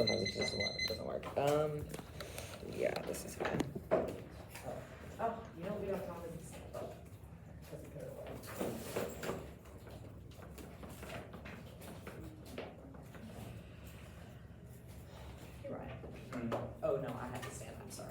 sometimes it doesn't work. Yeah, this is fine. Oh, you know, we don't have this. Doesn't go away. You're right. Oh, no, I have to stand. I'm sorry.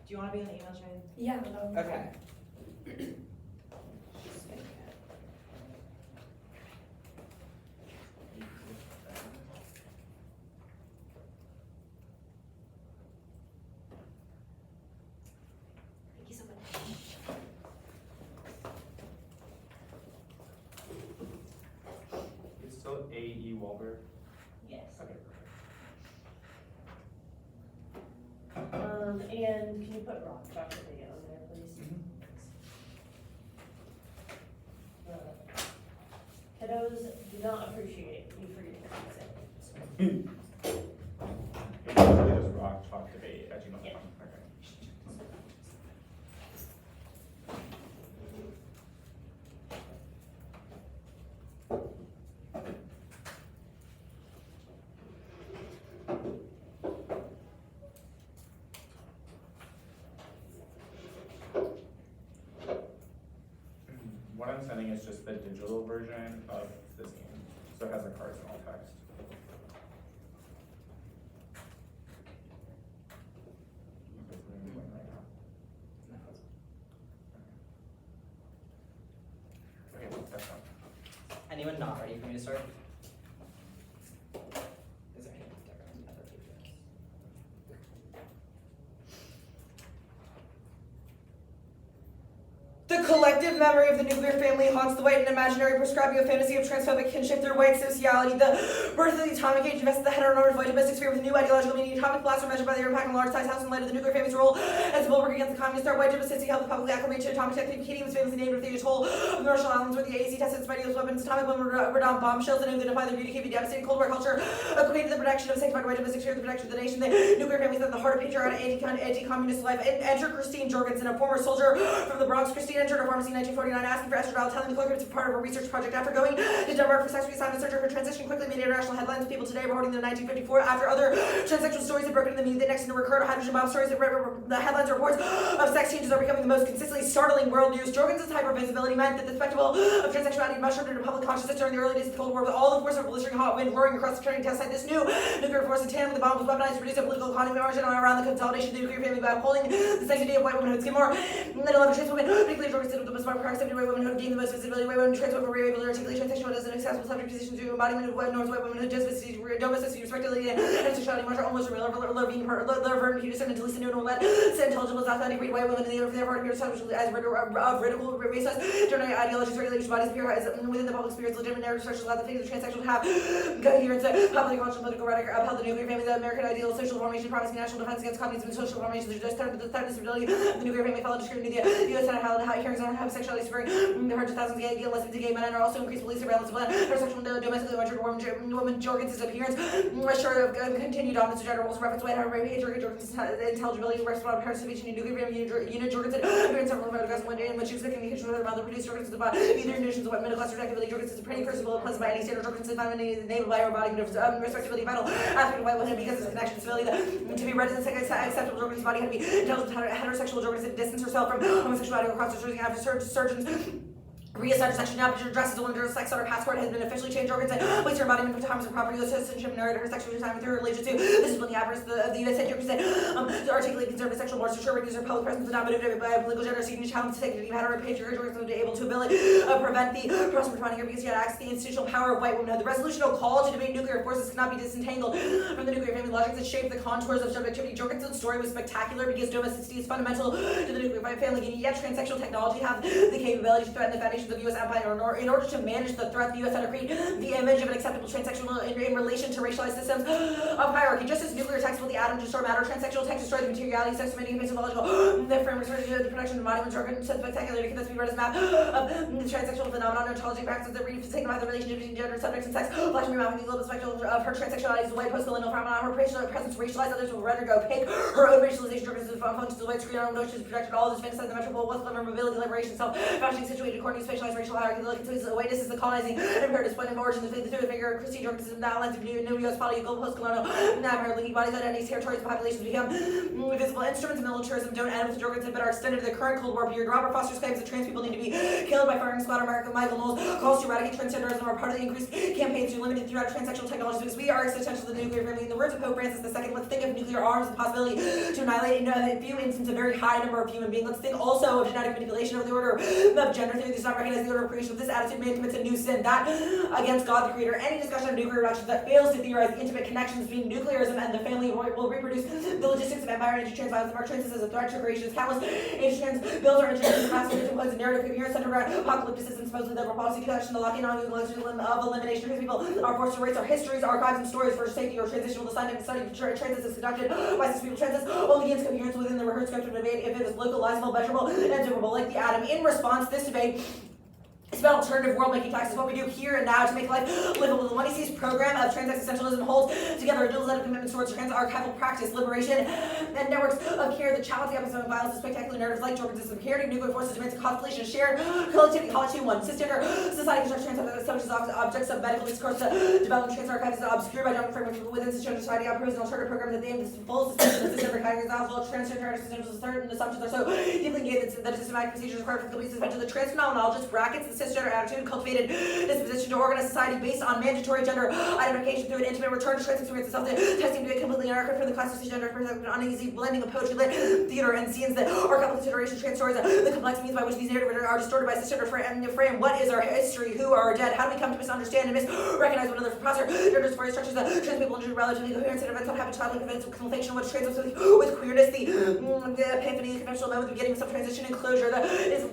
Do you want to be on the email chain? Yeah. Okay. Thank you so much. It's still A.E. Wahlberg. Yes. Okay. And can you put rock chocolate video on there, please? Kiddos do not appreciate you forgetting to say. It's rock chalk debate at gmail.com. Yeah. Okay. What I'm sending is just the digital version of this game, so it has the cards and all text. Okay, that's fine. Anyone not ready for me to start? Is there anything different other pages? The collective memory of the nuclear family haunts the white and imaginary, prescribing a fantasy of transphobic kinship through white sociality. The birth of the atomic age invested the heteronormative white domestic sphere with a new ideological meaning. Atomic blasts were measured by their impact on large-sized house in light of the nuclear family's role as a bulwark against the communist. Our white domesticity helped the publicly acclimate to atomic technique. Was famously named after the atoll of the Marshall Islands, where the AAC tested its mightiest weapons. Atomic bombs, bombshells, and they defy their beauty, can be devastating. Cold War culture equated the protection of sanctified white domestic sphere, the protection of the nation. The nuclear family is at the heart of patriotic anti-communist life. Enter Christine Jorgensen, a former soldier from the Bronx. Christine entered a pharmacy in 1949, asking for estradiol, telling the clerk it was part of a research project. After going to Denmark for sex reassignment surgery, her transition quickly made international headlines. People today reporting them in 1954. After other transsexual stories had broken in the media, the next to recurred hydrogen bomb stories. The headlines reports of sex changes are becoming the most consistently startling world news. Jorgensen's hypervisibility meant that the spectacle of transsexuality mushroomed into public consciousness during the early days of the Cold War, with all the force of a blistering hot wind roaring across the training test site. This new nuclear force in tandem with the bomb was weaponized to produce a political economy margin around the consolidation of the nuclear family by upholding the sanctity of white womanhood. Skidmore, then 11 trans women, particularly Jorgensen, with the most proximity white women who have gained the most visibility. White women trans women were able to articulate transsexual as an accessible subject position through embodiment of white norms. White women who domesticity, respectively, and sexuality much almost from Laverne Peterson until Lisa Newton will let intelligible, authentic, great white women in the therefore appear as ridicule racist general ideologies regulation bodies appear as within the public sphere's legitimate narrative structures allow the figures of transsexual to have coherence, public cultural political rhetoric upheld the nuclear family, the American ideal of social formation, promising national defense against communism and social formation. The threat and stability of the nuclear family fell into scrutiny. The U.S. Senate held hearings on homosexuality spring the hundreds of thousands of gay lesbians and gay men, and are also increased police surveillance of heterosexual domestically matured woman Jorgensen's appearance short of continued dominance of gender roles reference white Jorgensen's intelligibility respond of participation in nuclear family unit Jorgensen appeared in several photographs one day in which she was cooking in the kitchen with her mother produced Jorgensen's about either notions of what middle class respectability. Jorgensen's a pretty person, pleasant by any standard. Jorgensen found enabled by her body respectability vital aspect of white women because of his connection to civility to be read as acceptable. Jorgensen's body had to be intelligent heterosexual. Jorgensen distanced herself from homosexuality across the surgeons Reestablished section now addresses a woman to sex on her passport has been officially changed organs and placed her embodiment for times of property with citizenship narrated her sexual assignment through relation to this is when the adverse of the U.S. Century to articulate conservative sexual norms to ensure reduce her public presence and dominated by political gender seeking to challenge the dignity of hetero patriarchy organs to be able to prevent the prosperous running her because she had access to the institutional power of white womanhood. The resolutional call to debate nuclear forces cannot be disentangled from the nuclear family logics that shape the contours of subjectivity. Jorgensen's story was spectacular because domesticity is fundamental to the nuclear family, and yet transsexual technology have the capability to threaten the foundations of U.S. empire in order to manage the threat, the U.S. had to create the image of an acceptable transsexual in relation to racialized systems of hierarchy. Just as nuclear attacks will the atom destroy matter, transsexual tech destroys materiality, sex, many physiological the frameworks for the production of embodiments are spectacular. Can this be read as a map of the transsexual phenomenon, ontology practices that signify the relationship between gender, subjects, and sex? Flashing me around the global spectrum of her transsexuality is a white post-colonial phenomenon. Her presence racialized others will render opaque. Her own racialization represents functions of the white screen on which is projected all this fantasy the metropole, wealth, glamour, mobility, liberation, self-fashioning situated according to spatialized racial hierarchy. The whiteness is the colonizing imperative point of origin through the figure of Christine Jorgensen, that lines of new U.S. polity, global post-colonial, inherently bodies, identities, territories, and populations become visible instruments of militarism don't end with Jorgensen but are extended to the current Cold War period. Robert Foster's claims that trans people need to be killed by firing squad America. Michael Knowles calls to eradicate transgenderism are part of the increased campaigns to eliminate throughout transsexual technologies because we are existential to the nuclear family. In the words of Pope Francis II, let's think of nuclear arms and the possibility to annihilate in a few instances a very high number of human beings. Let's think also of genetic manipulation of the order of gender theory. This does not recognize the order of creation. Of this attitude, man commits a new sin, that against God the Creator. Any discussion of nuclear reductions that fails to theorize the intimate connections between nuclearism and the family will reproduce the logistics of empire and anti-trans violence. Mark Trans as a threat to creation. Countless anti-trans bills are introduced massive influence narrative coherence center apocalypticism and supposedly liberal policy connection, the locking on of elimination of people are forced to erase our histories, archives, and stories for safety or transitional assignment. Study transit is conducted by cis people. Transit only gains coherence within the rehearsed script of debate if it is localizable, measurable, and durable, like the atom. In response, this debate it's about alternative world-making taxes, what we do here and now to make life livable. The Money Seized program of trans-existentialism holds together a dual set of commitments towards trans-archival practice, liberation, and networks of care that challenge the episode of violence and spectacular narratives like Jorgensen's inheriting nuclear forces, demands of constellation, shared collectivity, college 1. Cisgender society constructs trans subjects objects of medical discourse to develop trans archives that obscured by gender frameworks within cisgender society. Operates an alternative program that they aim to full suspension of cisgender categories. As well, transgender existentialism certain assumptions are so deeply engaged that systematic procedures required for complete suspension. The trans phenomenologist brackets the cisgender attitude cultivated disposition to organize society based on mandatory gender identification through an intimate return to trans experience itself, testing to be completely inadequate for the class of cisgender perspective, an uneasy blending of poetry, lit, theater, and scenes that are couple consideration, trans stories, the complex means by which these narratives are distorted by cisgender frame. What is our history? Who are our dead? How do we come to misunderstand and misrecognize one another for posture? Gender stories structures the trans people into relatively coherent set of events, unhappy childhood events of conflation, which trans with queerness, the epiphany, the conventional moment of beginning, some transition and closure.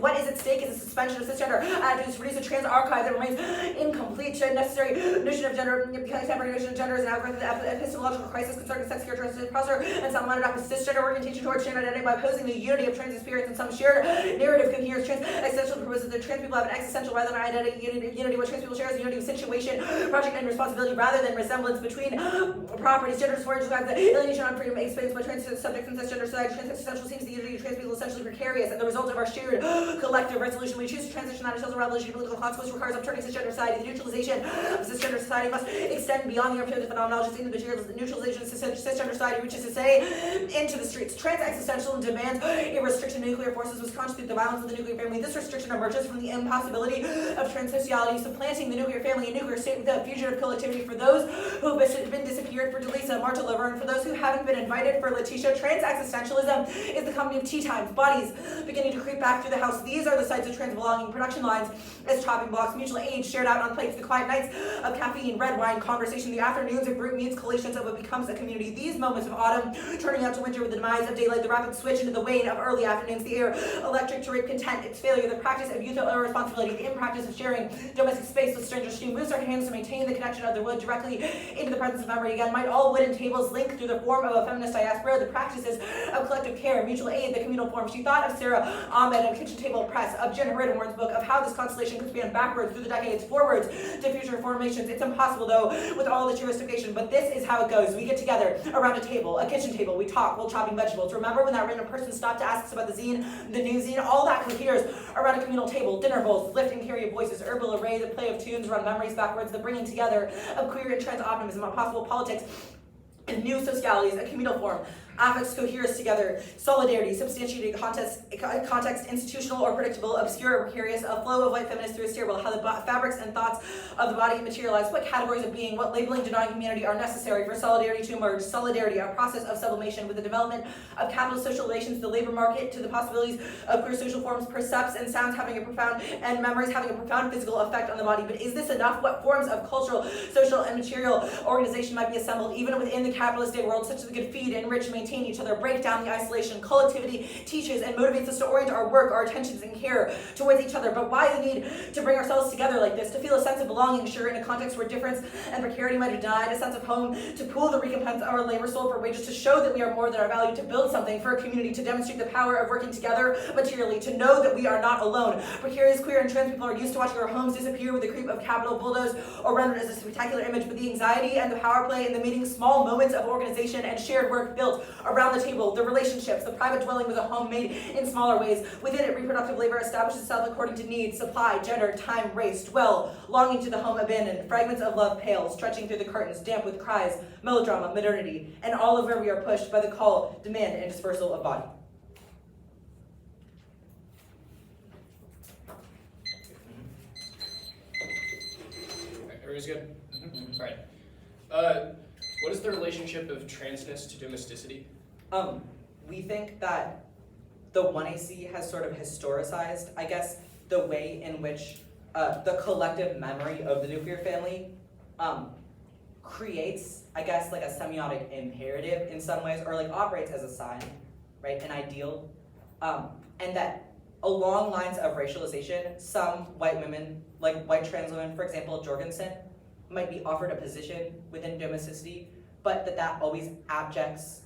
What is at stake is a suspension of cisgender attitudes to produce a trans archive that remains incomplete. Necessary notion of gender, contemporary notion of gender is an algorithm, the epistemological crisis concerning sex characteristics, prosper, and some line up with cisgender orientation towards gender identity by opposing the unity of trans experience and some shared narrative coherence. Trans existential proposes that trans people have an existential rather than identity unity. What trans people share is unity of situation, project, and responsibility rather than resemblance between properties. Gender dysphoria describes the alienation on freedom experienced by trans subjects and cisgender society. Trans existential seems the unity of trans people essentially precarious and the result of our shared collective resolution. We choose to transition that until the revolution political consequence requires upturning cisgender society. The neutralization of cisgender society must extend beyond the objective phenomenology in the materials. The neutralization of cisgender society, which is to say, into the streets. Trans existentialism demands a restriction of nuclear forces was constitute the violence of the nuclear family. This restriction emerges from the impossibility of trans sociality, supplanting the nuclear family and nuclear state with the fugitive collectivity. For those who have been disappeared, for Delisa, Marta Laverne, for those who haven't been invited, for Letitia, trans existentialism is the company of tea times, bodies beginning to creep back through the house. These are the sites of trans belonging, production lines as chopping blocks, mutual aid shared out on plates, the quiet nights of caffeine, red wine, conversation, the afternoons of group meets, collations of what becomes a community. These moments of autumn turning out to winter with the demise of daylight, the rapid switch into the wane of early afternoons, the air electric to rape content, its failure, the practice of youthful irresponsibility, the impractice of sharing domestic space with strangers. She moves her hands to maintain the connection of the wood directly into the presence of memory again. Might all wooden tables link through the form of a feminist diaspora, the practices of collective care, mutual aid, the communal form. She thought of Sarah Ahmed of Kitchen Table Press, of Jen Rittenworth's book, of how this constellation could span backwards through the decades, forwards to future formations. It's impossible though with all the justification, but this is how it goes. We get together around a table, a kitchen table, we talk while chopping vegetables. Remember when that random person stopped to ask us about the zine, the new zine? All that coheres around a communal table, dinner bowls, lift and carry of voices, herbal array, the play of tunes, run memories backwards, the bringing together of queer and trans optimism, of possible politics, and new socialities, a communal form. Affects coheres together. Solidarity, substantiated context, institutional or predictable, obscure or precarious, a flow of white feminists through a stairwell, how the fabrics and thoughts of the body materialize, what categories of being, what labeling denying humanity are necessary for solidarity to emerge. Solidarity, a process of sublimation with the development of capitalist social relations, the labor market, to the possibilities of queer social forms, percepts and sounds having a profound, and memories having a profound physical effect on the body. But is this enough? What forms of cultural, social, and material organization might be assembled even within the capitalist day world, such that we could feed, enrich, maintain each other, break down the isolation? Collectivity teaches and motivates us to orient our work, our attentions, and care towards each other. But why the need to bring ourselves together like this? To feel a sense of belonging, sure, in a context where difference and precarity might have denied, a sense of home, to pool the recompense of our labor sold for wages, to show that we are more than our value, to build something for a community, to demonstrate the power of working together materially, to know that we are not alone. Precarious, queer, and trans people are used to watching our homes disappear with the creep of capital bulldozed or rendered as a spectacular image, but the anxiety and the power play in the meeting, small moments of organization and shared work built around the table, the relationships, the private dwelling with a home made in smaller ways. Within it, reproductive labor establishes itself according to need, supply, gender, time, race, dwell, longing to the home abandoned, fragments of love pale, stretching through the curtains, damp with cries, melodrama, modernity, and all of where we are pushed by the call, demand, and dispersal of body. Everybody's good? All right. What is the relationship of transness to domesticity? We think that the 1AC has sort of historicized, I guess, the way in which the collective memory of the nuclear family creates, I guess, like a semiotic imperative in some ways, or like operates as a sign, right, an ideal, and that along lines of racialization, some white women, like white trans women, for example, Jorgensen, might be offered a position within domesticity, but that always abjects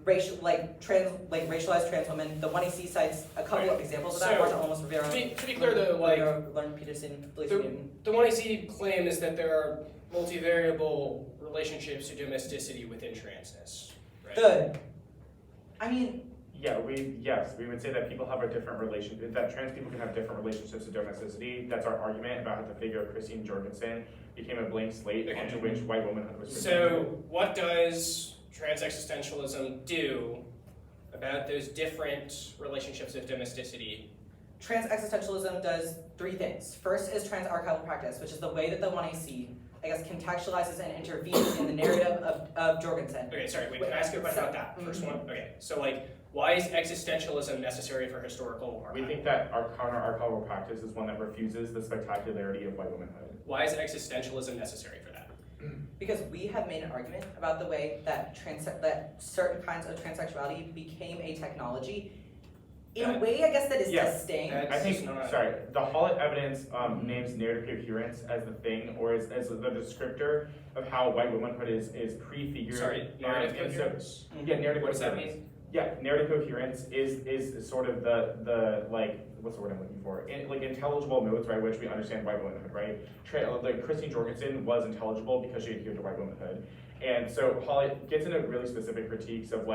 racialized trans women. The 1AC cites a couple of examples of that. Martha Olmos Rivera. To be clear, though, like Lauren Peterson, Felicia Newton. the 1AC claim is that there are multivariable relationships to domesticity within transness, right? Yes, we would say that people have a different relationship, that trans people can have different relationships to domesticity. That's our argument about how the figure of Christine Jorgensen became a blank slate onto which white womanhood was presented. So what does trans existentialism do about those different relationships of domesticity? Trans existentialism does three things. First is trans archival practice, which is the way that the 1AC, I guess, contextualizes and intervenes in the narrative of Jorgensen. Okay, sorry, wait, can I ask you a question about that first one? Okay, so like, why is existentialism necessary for historical archival? We think that our counter-archival practice is one that refuses the spectacularity of white womanhood. Why is existentialism necessary for that? Because we have made an argument about the way that certain kinds of transsexuality became a technology in a way, I guess, that is distinct. I think, the Hollett evidence names narrative coherence as the thing, or as the descriptor of how white womanhood is prefigured. Sorry, narrative coherence? Narrative What coherence. does that mean? Yeah, narrative coherence is sort of the like, what's the word I'm looking for? Like intelligible modes by which we understand white womanhood, right? Like Christine Jorgensen was intelligible because she adhered to white womanhood. And so Hollett gets into really specific critiques of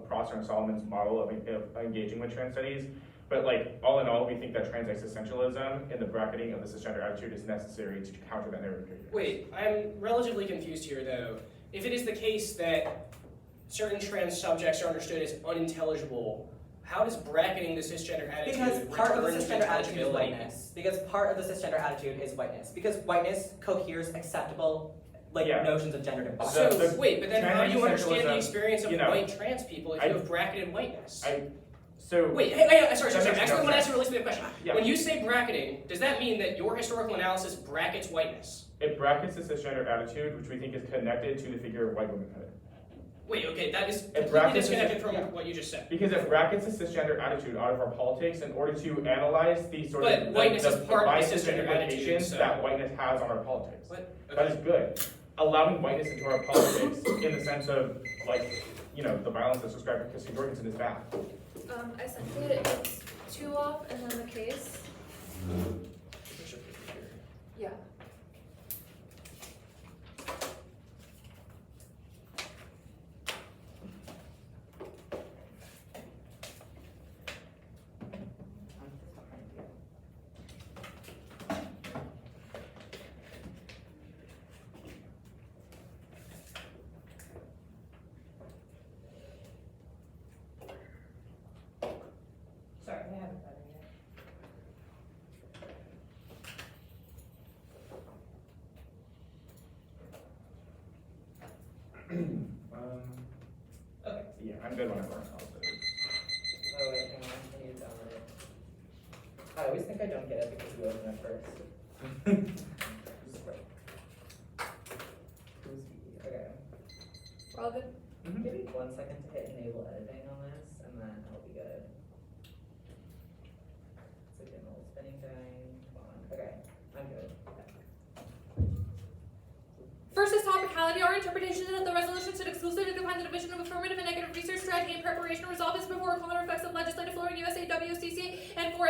Prosser and Solomon's model of engaging with trans studies. But like all in all, we think that trans existentialism in the bracketing of the cisgender attitude is necessary to counter that narrative coherence. Wait, I'm relatively confused here though. If it is the case that certain trans subjects are understood as unintelligible, how does bracketing the cisgender attitude Because part of the return to cisgender attitude is intelligibility? whiteness. Because part of the cisgender attitude is whiteness. Because whiteness coheres acceptable notions of gender and body. So wait, but then how do you understand the existentialism, experience of white trans people if you have bracketed whiteness? Wait, sorry. Actually, I want to ask you a really specific question. Yeah. When you say bracketing, does that mean that your historical analysis brackets whiteness? It brackets the cisgender attitude, which we think is connected to the figure of white womanhood. Wait, okay, that is It completely brackets disconnected from what you just said. Because it brackets the cisgender attitude out of our politics in order to analyze the sort But of whiteness is part of the biases and cisgender attitude, implications so- that whiteness has on our politics. What? That is good. Allowing whiteness into our politics in the sense of the violence that's described in Christine Jorgensen is bad. I sent it. It's 2 off and then the case. Yeah. Okay. Yeah, I'm good whenever else. Oh wait, hang on. I need to download it. I always think I don't get it because we open it first. Okay. We're all good. Give me 1 second to hit enable editing on this, and then I'll be good. It's like an old spinning thing. Come on. Okay, I'm good. First is topicality. Our interpretation is that the resolution should exclusively define the division of affirmative and negative research strategy and preparation. Resolve is before colon effects of legislative floor USA WCC, and for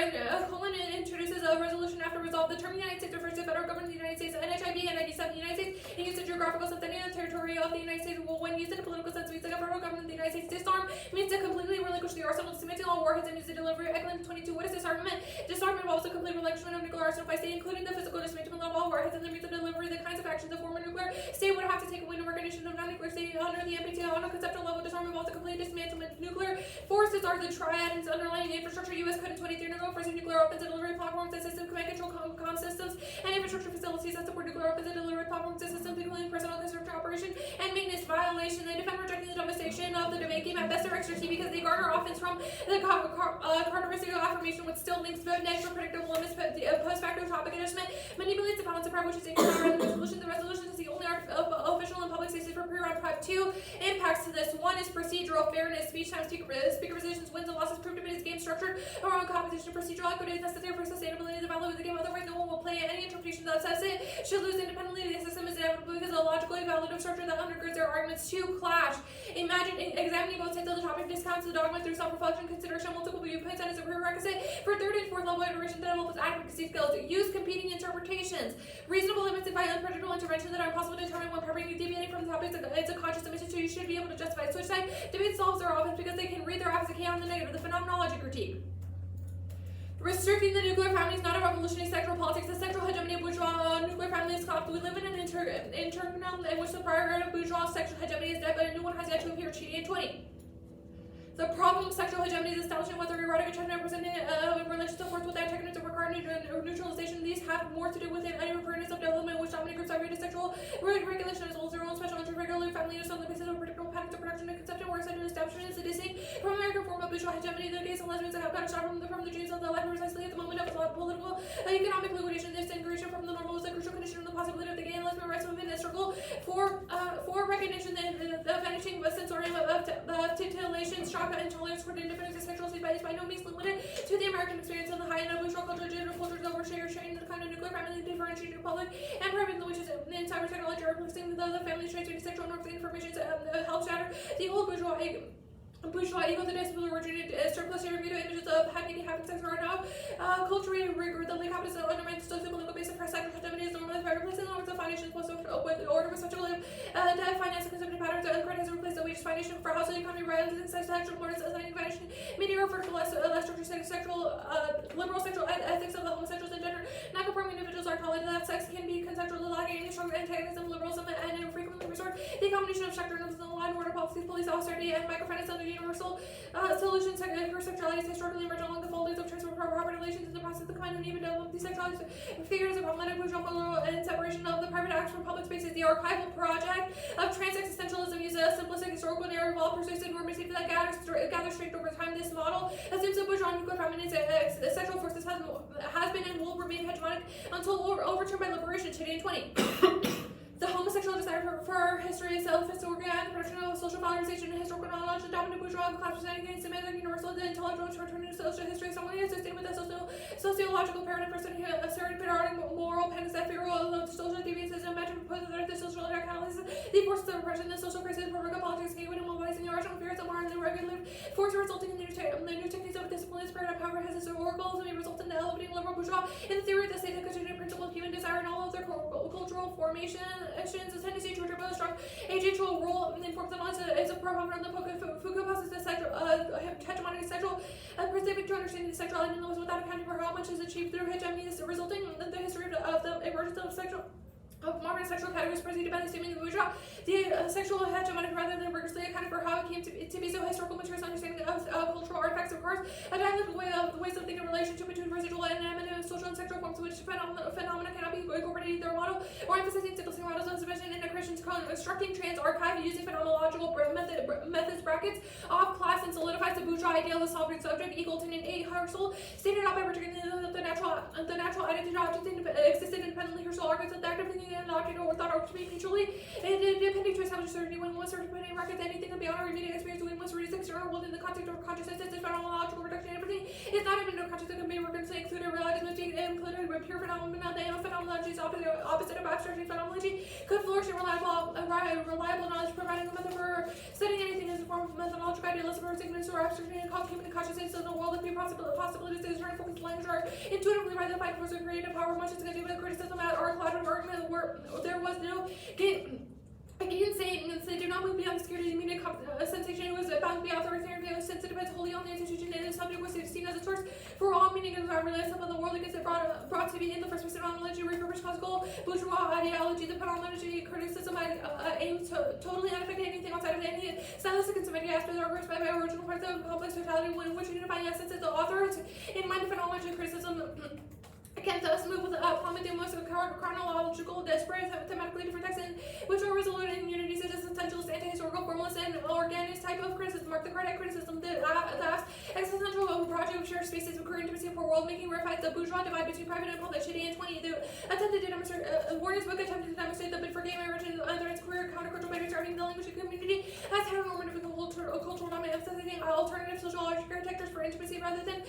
colon introduces a resolution after resolve. The term United States refers to federal government of the United States, NHIB, and 97 United States, and use the geographical subsidiary of the territory of the United States. When used in a political sense, means the federal government of the United States. Disarm means to completely relinquish the arsenal, dismantling all warheads, and use the delivery of Eklund 22. What is disarmament? Disarmament involves a complete relinquishment of nuclear arsenal by state, including the physical dismantlement of all warheads and the means of delivery. The kinds of actions the former nuclear state would have to take away no recognition of non-nuclear state under the NPT. On a conceptual level, disarmament involves a complete dismantlement. Nuclear forces are the triads underlying infrastructure. U.S. Code 23 nuclear forces, nuclear weapons and delivery platforms and systems, command control comm systems, and infrastructure facilities that support nuclear weapons and delivery platforms and systems, including personnel construction, operation, and maintenance violation. They defend rejecting the devastation of the domain game at best or extra T because they garner offense from the characteristic affirmation with still links to negative predictable limits, post-facto topic adjustment, manipulates the balance of power, which is ignorant rather than resolution. The resolution is the only official and public safety for pre-round prep. 2 impacts to this. 1 is procedural fairness. Speech times, speaker positions, wins and losses, proof debate is game structured around competition. Procedural equity is necessary for sustainability of the value of the game. Otherwise, no one will play it. Any interpretation that says it should lose independently. The system is inevitable because of the logically evaluative structure that undergirds their arguments. 2 clash. Imagine examining both sides of the topic, discounts the dogma through self-reflection, consideration of multiple viewpoints, and is a prerequisite for 3rd and 4th level iteration that develops advocacy skills. Use competing interpretations. Reasonable limits by unpredictable intervention that are impossible to determine when preparing deviating from the topic. It's a conscious omission, so you should be able to justify switch side. Debate solves their offense because they can read their opposite on the negative. The phenomenology critique. Restricting the nuclear family is not a revolutionary sexual politics. The sexual hegemony of bourgeois nuclear family is collapsed. We live in an internal in which the prior era of bourgeois sexual hegemony is dead, but a new one has yet to appear. Cheating in 20. The problem of sexual hegemony is establishing whether erotic attraction representing in relation to force without techniques of required neutralization. These have more to do with any recurrence of development, which dominant groups are viewed as sexual regulation as well as their own special interest. Regular family is on the basis of predictable patterns of production and conception, where such an establishment is a distinct from American form of bourgeois hegemony. The gays and lesbians have got shot from the dreams of the life precisely at the moment of political economic liquidation. This integration from the normal is a crucial condition of the possibility of the gay and lesbian rights movement and struggle for recognition that the vanishing sensorium of titillation, shock, and tolerance for the independence of sexual state is by no means limited to the American experience and the high end of bourgeois culture. Gender cultures oversharing the kind of nuclear family differentiated public and private in the wishes in cyber technology are replacing the family transmitting sexual norms and information help shatter the old bourgeois ego, the disability originated surplus video images of having sex are now culturally rigor. The late habits that undermine the socio-political base of sexual hegemony is normalized by replacing the norms of financial with order with such a live finance and consumptive patterns. The credit has replaced the wages financial for household economy rather than sexual morals assigning financial media refer to less structured sexual liberal sexual ethics of the homosexuals and gender non-conforming individuals are tolerated that sex can be consensual, lacking any stronger antagonism, liberalism, and frequently resort the combination of structure norms and the law and order policies, police austerity, and microfinance under universal solutions for sexuality historically emerged along the folders of transfer property relations in the process of the kind and even developed desexualized figures of problematic bourgeois and separation of the private acts from public spaces. The archival project of trans-existentialism uses a simplistic historical narrative all persuasive normative that gathers strength over time. This model assumes that bourgeois nuclear feminist sexual forces has been and will remain hegemonic until overturned by liberation. Today in 20. The homosexual desire for history itself is to organize the production of social valorization and historical knowledge, the dominant bourgeois class presenting against semantic universal, the intellectual return to social history, someone associated with the sociological paradigm for studying periodic moral penance that figure of social deviances and imagine proposed that the social analysis, the forces of repression, the social crisis, political politics, gateway and mobilizing the irrational fears of more and the regular force resulting in the new techniques of discipline. This paradigm, however, has its oracles and may result in the elevating liberal bourgeois in the theory of the state, the constituent principle of human desire and all of their cultural formation. A tendency to attribute a strong agential role in forms of knowledge is a problem from the Foucault passes the hegemonic sexual specific to understanding the sexuality and without accounting for how much is achieved through hegemony, resulting in the history of the emergence of modern sexual categories preceded by the assuming the bourgeois. The sexual hegemonic rather than rigorously accounted for how it came to be so historical materialist understanding of cultural artifacts. Of course, a dialectical ways of thinking relationship between residual and eminent social social and sexual forms in which phenomena cannot be incorporated into their model, or emphasizing single models of submission and Christians constructing trans archive using phenomenological methods brackets off class and solidifies the bourgeois ideal of sovereign subject equal to an innate higher soul, stated out by particularly the natural identity object existed independently. Her soul argues that the act of thinking and object or thought are to be mutually independent to establish certainty when one certain records anything beyond our immediate experience when one's reason external within the context of consciousness is phenomenological reduction and everything is not even no consciousness that can be reconciled included realized must be included with pure phenomena. The phenomenology is opposite of abstract phenomenology could flourish in reliable knowledge providing a method for studying anything as a form of methodological idealism or ignorance or abstraction and called human consciousness in the world of the possibilities that is turned from language are intuitively rather than by force of creative power much as negative criticism at our collaborative argument where there was no Again, saying they do not move beyond the security immediate sensation. It was found to be authoritarian, since it depends wholly on the institution and the subject was seen as a source for all meaning and reliance upon the world because it brought to be in the first person phenomenology, refurbished classical bourgeois ideology. The phenomenology criticism aims to totally unaffect anything outside of any stylistic and semantic aspects or by original parts of complex totality, when which unifying essence is the author. In mind, the phenomenology criticism can thus move with plummet the most chronological, disparate, thematically different texts, in which are resolute in unity, such as essentialist, anti-historical, formalist, and organist type of criticism. Mark the Kardec criticism, the existential project of shared spaces of current intimacy for world making verified the bourgeois divide between private and public. Shitty and 20. The attempted to demonstrate, Warren's book attempted to demonstrate the bid for gay marriage and other its queer countercultural by describing the language and community as heteronormative cultural dominant, emphasizing alternative sociological architectures for intimacy rather than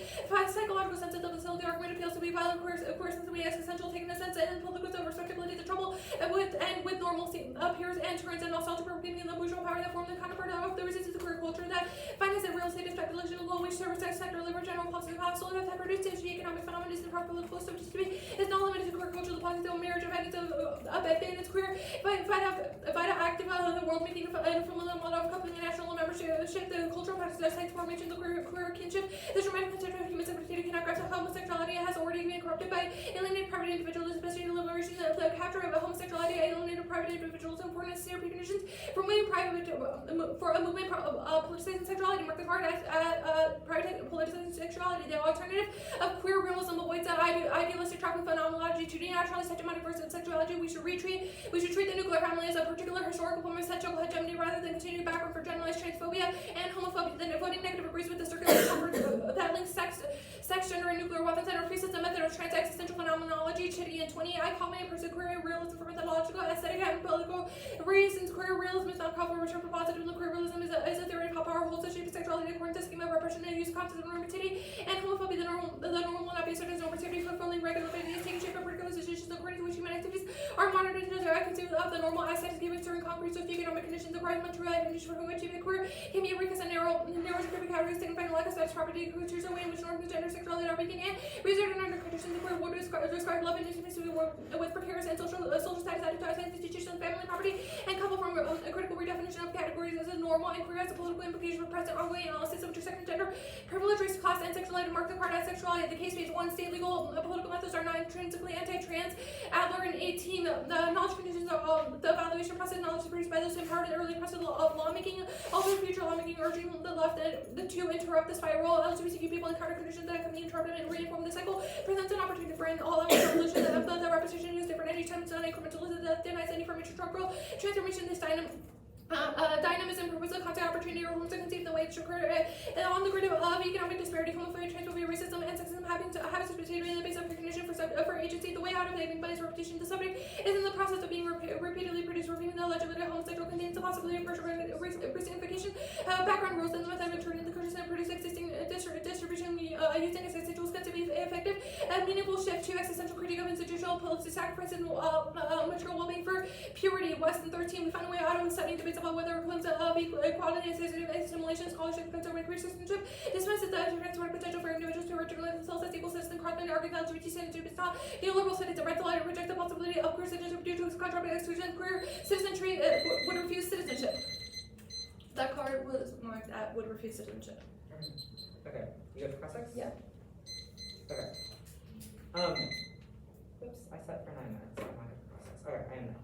psychological sense of the facility. The argument appeals to be violent, coercive, we as essential, taking the sense and political respectability, the trouble with normalcy appears and turns and also to proclaiming the bourgeois power that form the counterpart of the resistance to queer culture that finds as real estate speculation law which service sector liberal general policy class so that produced economic phenomena is the proper political subject to be is not limited to queer culture. The policy of marriage of its queer vita active the world making from a model of coupling and national membership the cultural practice that sites formation the queer kinship. This dramatic conception of human separation cannot grasp how homosexuality has already been corrupted by alienated private individuals, especially the liberation of the capture of homosexuality, alienated private individuals, and for necessary preconditions for moving private for a movement politicizing sexuality. Mark the card as private politicizing sexuality. The alternative of queer realism avoids that idealistic trap of phenomenology to denaturalize hegemonic versus sexuality. We should treat the nuclear family as a particular historical form of sexual hegemony rather than continue backward for generalized transphobia and homophobia. The voting negative agrees with the circular that links sex, gender, and nuclear weapons and refuses the method of trans-existential phenomenology. Chitty and 20. I call my person queer realism for methodological, aesthetic, and political reasons. Queer realism is not called for return for positive. Queer realism is a theory of how power holds the shape of sexuality according to the schema of repression and use of concepts of normativity and homophobia. The normal will not be asserted as normativity, fulfilling regular abilities, taking shape of particular situations according to which human activities are monitored as are conceived of the normal aspects given certain concrete socio-economic conditions. The rise of true identity for whom achieving queer can be weak as a narrow descriptive categories signifying lack of sex, property, cultures, a way in which norms of gender, sexuality are weakened and reserved under conditions. The queer would describe love and intimacy with precarious and social status, attitude, institutions, family, property, and couple from a critical redefinition of categories as a normal and queer as a political implication for present ongoing analysis of intersecting gender, privilege, race, class, and sexuality. Mark the card as sexuality. The case phase 1 state legal political methods are not intrinsically anti-trans. Adler in 18, the knowledge conditions of the evaluation process, knowledge is produced by those empowered in the early process of lawmaking, also future lawmaking, urging the left to interrupt the spiral. LGBTQ people encounter conditions that can be interrupted and reinform the cycle, presents an opportunity for an all-out revolution. The repetition is different anytime it's not incremental that denies any form of structural transformation. This dynamism provides a constant opportunity or room to conceive the way it should occur on the grid of economic disparity, homophobia, transphobia, racism, and sexism having to have specifically in the base of recognition for agency. The way out of anybody's reputation, the subject is in the process of being repeatedly produced, revealing the allegedly homosexual contains the possibility of personification, background rules, and the method of turning the conscious and produce existing distribution using existing tools to be effective. A meaningful shift to existential critique of institutional policy sacrifices material well-being for purity. Weston 13, we found a way out of studying debates about whether claims of equality and assimilation, scholarship, conservative citizenship dismisses the transformative potential for individuals to recognize themselves as equal citizens. Cartman argues that LGBT citizenship is not neoliberal studies that red light and reject the possibility of queer citizenship due to its contrary exclusion. Queer citizenry would refuse citizenship. That card was marked at would refuse citizenship. Okay, you good for cross-sex? Yeah. Okay. Oops, I set for 9 minutes. I'm not good for cross-sex. Okay, I am now.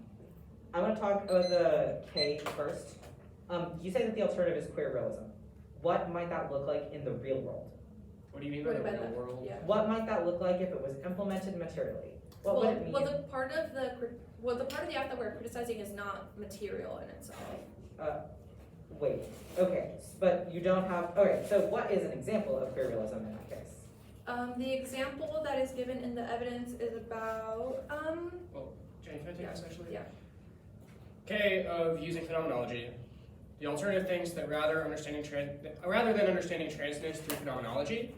I want to talk about the K first. You say that the alternative is queer realism. What might that look like in the real world? What do you mean by What the about real that? world? Yeah. What might that look like if it was implemented materially? What would it mean? Well, the part of the act that we're criticizing is not material in itself. Wait, okay, but you don't have, okay, so what is an example of queer realism in that case? The example that is given in the evidence is about, Jenny, can I take this actually? yeah. Okay, of using phenomenology. The alternative thinks that rather than understanding transness through phenomenology,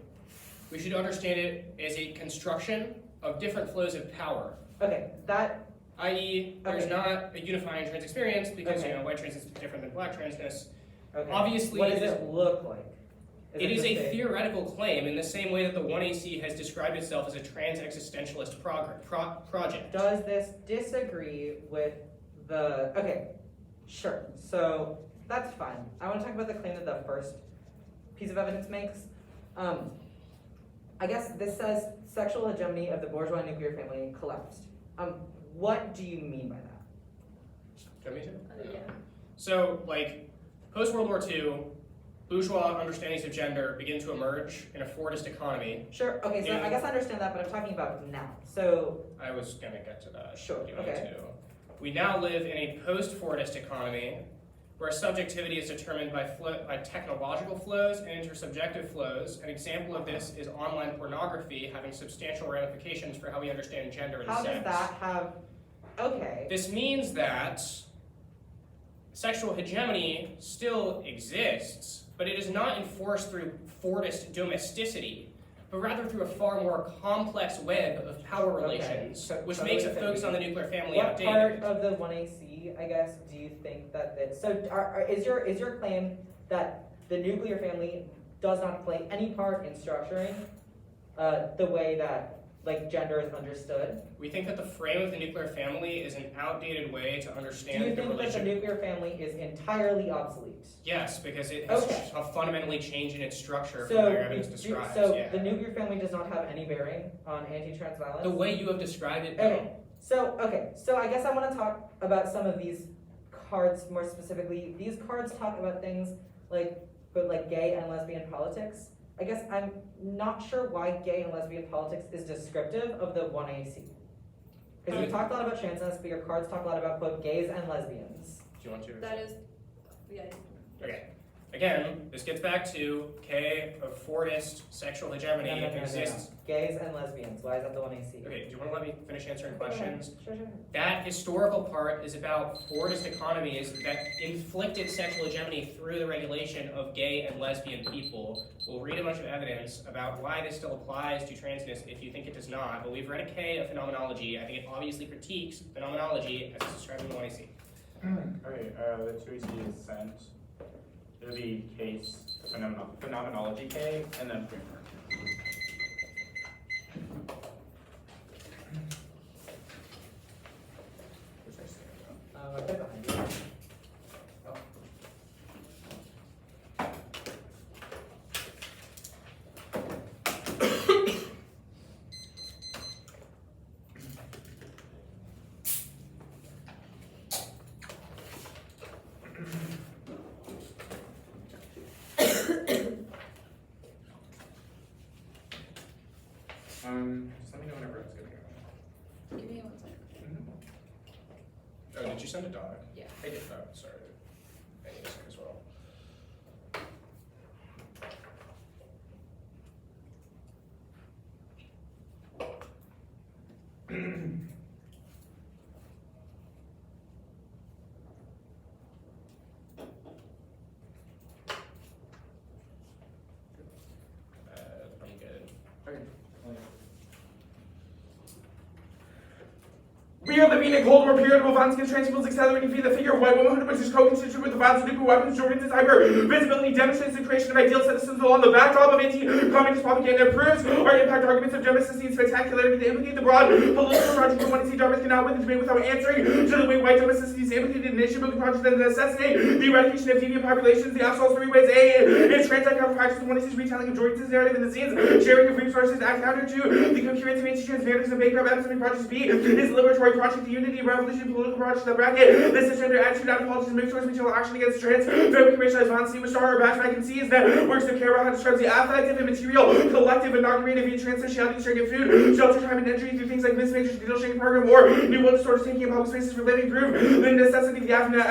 we should understand it as a construction of different flows of power. Okay, that, I.e., there's Okay. not a unifying trans experience because Okay. white transness is different than black transness. okay. Obviously, What does it is- it look like? It is just a theoretical claim in the same way that the 1AC has described itself as a trans-existentialist project. Does this disagree with the, okay, sure, so that's fine. I want to talk about the claim that the first piece of evidence makes. I guess this says sexual hegemony of the bourgeois nuclear family collapsed. What do you mean by that? Do you want me to? Yeah. So, like, post-World War II, bourgeois understandings of gender begin to emerge in a Fordist economy. Sure, okay, so Yeah. I guess I understand that, but I'm talking about now. So, I was gonna get to that. Sure, Do you want me okay. to? We now live in a post-Fordist economy where subjectivity is determined by technological flows and intersubjective flows. An example of this is online pornography having substantial ramifications for how we understand gender and how sex. does that have, okay. This means that sexual hegemony still exists, but it is not enforced through Fordist domesticity, but rather through a far more complex web of power Okay, relations, so- which so makes wait a a focus second. on the nuclear family What outdated. part of the 1AC, I guess, do you think that so is your claim that the nuclear family does not play any part in structuring the way that like gender is understood? We think that the frame of the nuclear family is an outdated way to Do understand you the think that the relation. nuclear family is entirely obsolete? Yes, because it has Okay. a fundamentally changed in its structure from So, what your evidence describes. Yeah. the nuclear family does not have any bearing on anti-trans violence? The way you have described it, no. Okay, so I guess I want to talk about some of these cards more specifically. These cards talk about things like gay and lesbian politics. I guess I'm not sure why gay and lesbian politics is descriptive of the 1AC. Because you talked a lot about transness, but your cards talk a lot about, quote, gays and lesbians. Do you want to? That is, yeah. Okay. Again, this gets back to of Fordist sexual hegemony No. exists. Gays and lesbians, why is that the 1AC? Okay, do you want to let me finish answering questions? Sure. That historical part is about Fordist economies that inflicted sexual hegemony through the regulation of gay and lesbian people. We'll read a bunch of evidence about why this still applies to transness if you think it does not, but we've read a K of phenomenology. I think it obviously critiques phenomenology as it's described in the 1AC. Okay, the 2AC is sent. It'll be case, phenomenology K, and then framework. I put behind you. Oh. Just let me know whenever it's gonna go. Give me 1 second. Oh, did you send a doc? Yeah. I did. Oh, sorry. I need a sec as well. I'm good. We are living in a Cold War period where violence against trans people is accelerating via the figure of white womanhood, which is co-constituted with the violence of nuclear weapons, Jordan's hyper-visibility demonstrates the creation of ideal citizens along the backdrop of anti-communist propaganda. Proves our impact arguments of domesticity and spectacularity that implicate the broad political project of 1AC Dartmouth cannot win the debate without answering to the way white domesticity is implicated in nation-building projects that necessitate the eradication of deviant populations. The actual three ways A is trans-icon practice of 1AC's retelling of Jordan's narrative in the scenes, sharing of resources, act counter to the concurrence of anti-trans narratives and bankrupt epistemic projects. B is liberatory project, the unity, revolution, political project, the bracket, the cisgender attitude, out of politics, mixed choice, material action against trans, very racialized violence, which star or batch I can see is that works to care about how to describe the affective and material, collective, and non-creative via transsexuality, sharing food, shelter, time, and entry through things like mismatches, digital shaking program, or new world disorders taking in public spaces for living, prove the necessity of the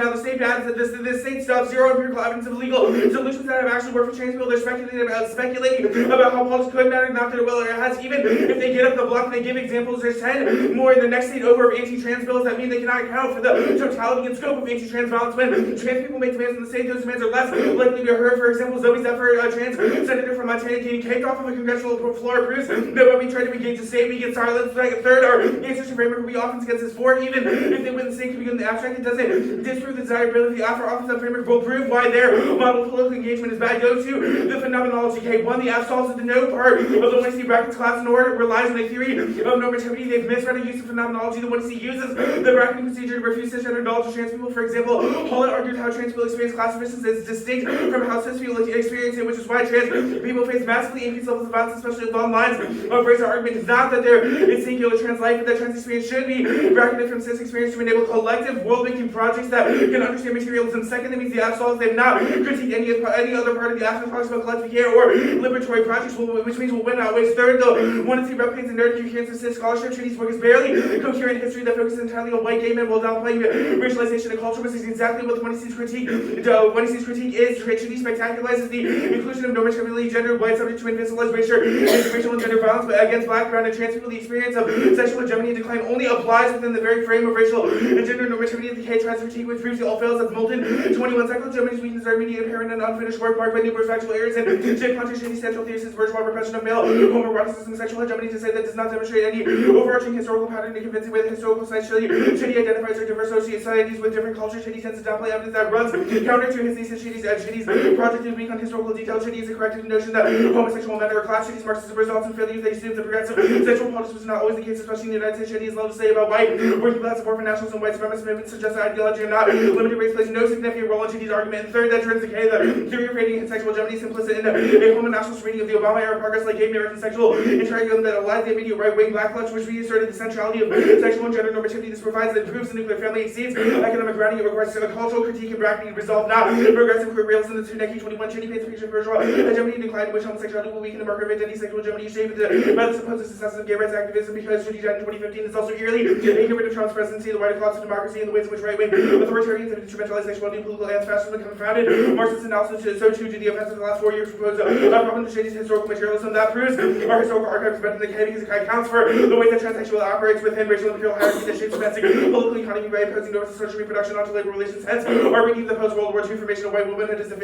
the state bans the state stuff, zero empirical evidence of illegal solutions that have actually worked for trans people. They're speculating about how politics could matter, not that it will or it has. Even if they get up the block and they give examples, there's 10 more in the next state over of anti-trans bills. That mean they cannot account for the totality and scope of anti-trans violence. When trans people make demands in the state, those demands are less likely to be heard. For example, Zoe Zephyr, a trans senator from Montana, getting kicked off of a congressional floor, proves that when we try to engage the state, we get silenced. Like a third, our institution framework we often gets is for, even if they win the state to begin the abstract, it doesn't disprove the desirability of our office. That framework will prove why their model of political engagement is bad. Go to the phenomenology. K1, the absolves of the no part of the 1C brackets class in order relies on a theory of normativity. They've misread a use of phenomenology. The 1C uses the bracketing procedure to refuse cisgender knowledge of trans people. For example, Holland argued how trans people experience class divisions is distinct from how cis people experience it, which is why trans people face massively increased levels of violence, especially along lines of race. Our argument is not that there is singular trans life, but that trans experience should be bracketed from cis experience to enable collective world-making projects that can understand materialism. Second, that means the absolves they've not critiqued any other part of the absence projects about collective care or liberatory projects, which means we'll win outweighs. Third, the 1C replicates and nerd coherence of cis scholarship. Trinity's work is barely coherent history that focuses entirely on white gay men while downplaying racialization and culture, which is exactly what the 1C's critique is. Trinity spectacularizes the inclusion of normatively gendered white subject to invisibilize racial and gender violence, but against black, brown, and trans people, the experience of sexual hegemony and decline only applies within the very frame of racial and gender normativity of the K-trans critique, which proves all fails as molten 21 cycle. Germany's weaknesses are immediate, apparent, and unfinished work marked by numerous factual errors and shape contradicting central thesis, bourgeois repression of male homoeroticism and sexual hegemony to say that does not demonstrate any overarching historical pattern to convincing way that historical science Shitty identifies her diverse societies with different cultures. Shitty tends to downplay evidence that runs counter to his thesis. Shitty's project is weak on historical detail. Shitty is a corrective notion that homosexual men are a class. Shitty's Marxist results in failures. They assume that progressive sexual politics was not always the case, especially in the United States. Shitty is low to say about white working class support for nationalists and white supremacist movements suggests that ideology and not limited race plays no significant role in Shitty's argument. And third, that turns decay. The theory of rating sexual hegemony is implicit in a homo-nationalist reading of the Obama era progress like gay marriage and sexual interregnum that allies the immediate right-wing backlash, which reasserted the centrality of sexual and gender normativity. This provides that improves the nuclear family, exceeds economic grounding. It requires a cultural critique and bracketing to resolve not progressive queer realism. The 1921 Shitty paints a picture of bourgeois hegemony decline in which homosexuality will weaken the marker of identity. Sexual hegemony is shaped by the supposed success of gay rights activism because Shitty died in 2015. It's also eerily ignorant of Trump's presidency, the white closet of democracy, and the ways in which right-wing authoritarians have instrumentalized sexuality and political and fascism become founded. Marxist analysis so too to the offense of the last 4 years proposed a problem to Shitty's historical materialism that proves our historical archive is better than decay because it accounts for the way that transsexual operates within racial and imperial hierarchy that shapes domestic political economy by imposing norms of social reproduction onto labor relations. Hence, our reading of the post-World War II formation of white womanhood is the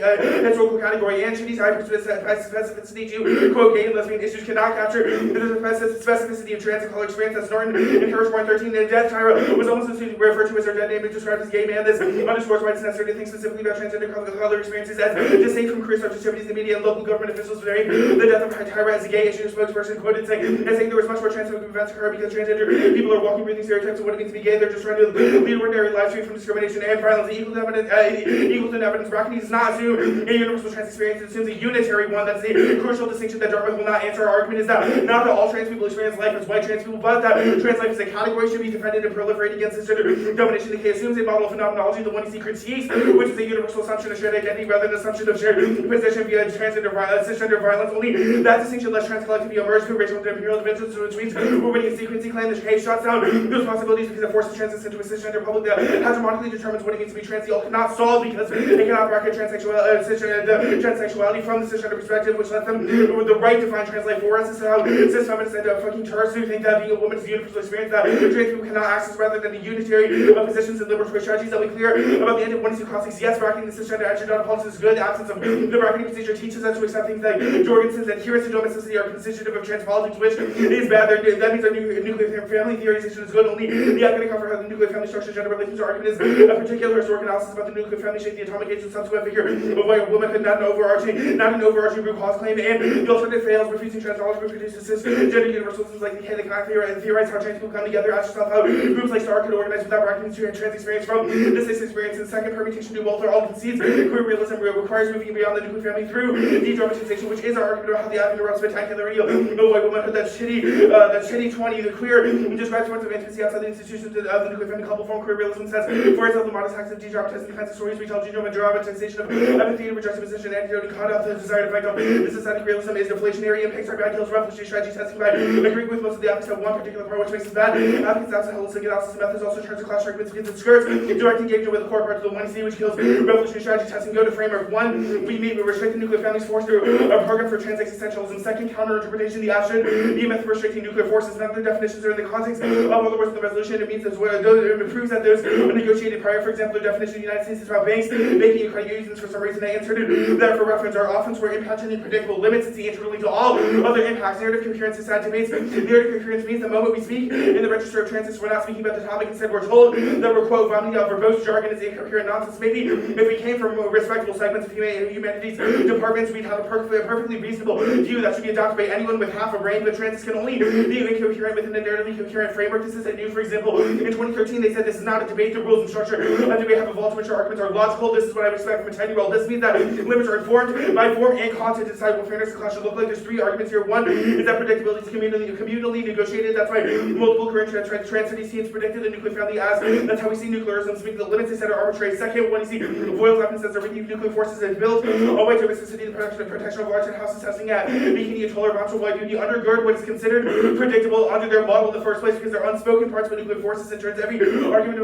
historical category, and Shitty's high specificity to quote gay and lesbian issues cannot capture the specificity of trans and color experience. As Norton in Harris 113, the death Tyra was almost assumed to refer to as her dead name and described as gay man. This underscores why it's necessary to think specifically about transgender color experiences as distinct from career subjectivities. The media and local government officials framed the death of Tyra as a gay issue. A spokesperson quoted saying there was much more transphobic events occur because transgender people are walking, breathing stereotypes of what it means to be gay. They're just trying to lead ordinary lives free from discrimination and violence. Equal to evidence bracketing does not assume a universal trans experience. It assumes a unitary one. That's the crucial distinction that Dartmouth will not answer. Our argument is that not that all trans people experience life as white trans people, but that trans life as a category should be defended and proliferate against cisgender domination. The K assumes a model of phenomenology, the 1C critiques, which is a universal assumption of shared identity rather than an assumption of shared position via cisgender violence. Only that distinction lets trans collectively emerge through racial and imperial divisions, which means we're winning a sequencing claim. The K shuts down those possibilities because it forces transition into a cisgender public that hegemonically determines what it means to be trans. The all cannot solve because they cannot bracket transsexuality from the cisgender perspective, which lets them the right to find trans life for us. This is how cis feminists and fucking turds who think that being a woman is a universal experience that trans people cannot access rather than the unitary positions and liberatory strategies that we clear about the end of 1C classics. Yes, bracketing the cisgender attitude on politics is good. The absence of the bracketing procedure teaches us to accept things like Jorgensen's adherence to domesticity are constitutive of trans politics, which is bad. That means our nuclear family theorization is good. Only the academic cover how the nuclear family structure gender relations argument is a particular historic analysis about the nuclear family shape the atomic age and subsequent figure of white womanhood, not an overarching root cause claim. And the alternative fails, refusing trans knowledge reproduces cisgender universalisms like the K that cannot theorize how trans people come together. Ask yourself how groups like STAR could organize without bracketing trans experience from the cis experience. And second, permutation to Walther all concedes queer realism requires moving beyond the nuclear family through de-dramatization, which is our argument about how the avenue of spectacularity of white womanhood that's shitty Trinity 20, the queer describes forms of intimacy outside the institutions of the nuclear family couple form. Queer realism says, for itself, the modest acts of de-dramatizing the kinds of stories we tell, dramatization of empathy and juxtaposition, antidote, and caught out the desired effect of this society. Realism is deflationary, impacts our bad kills, revolutionary strategy, testing by agreeing with most of the opposites of one particular part, which makes us bad. Advocates absent holistic analysis methods also turns to class arguments against its skirts, direct engagement with the core parts of the one C, which kills revolutionary strategy, testing. Go to framework 1. We restrict the nuclear family's force through a program for trans existentialism. Second, counter interpretation, the option, the method for restricting nuclear forces. None of their definitions are in the context of other words of the resolution. It means as well, it proves that there's a negotiated prior. For example, the definition of the United States is about banks making and credit unions. For some reason, they inserted that for reference are offense where impact and predictable limits. It's the interlude to all other impacts. Narrative coherence is sad debates. Narrative coherence means the moment we speak in the register of transit, we're not speaking about the topic. Instead, we're told that we're quote vomiting out verbose jargon is incoherent nonsense. Maybe if we came from respectable segments of humanities departments, we'd have a perfectly reasonable view that should be adopted by anyone with half a brain. But transits can only be incoherent within a narratively coherent framework. This isn't new. For example, in 2013, they said this is not a debate. The rules and structure of debate have evolved to which our arguments are logical. This is what I would expect from a 10-year-old. This means that limits are informed by form and content to decide what fairness and class should look like. There's 3 arguments here. 1 is that predictability is communally negotiated. That's why multiple current transitive scenes predicted the nuclear family as. That's how we see nuclearism. Speaking the limits they said are arbitrary. Second, when you see Boyle's weapons says everything nuclear forces have built, all way to necessity the protection of large and houses testing at bikini and tolerant bombs why do you undergird what is considered predictable under their model in the first place because they're unspoken parts of nuclear forces and turns every argument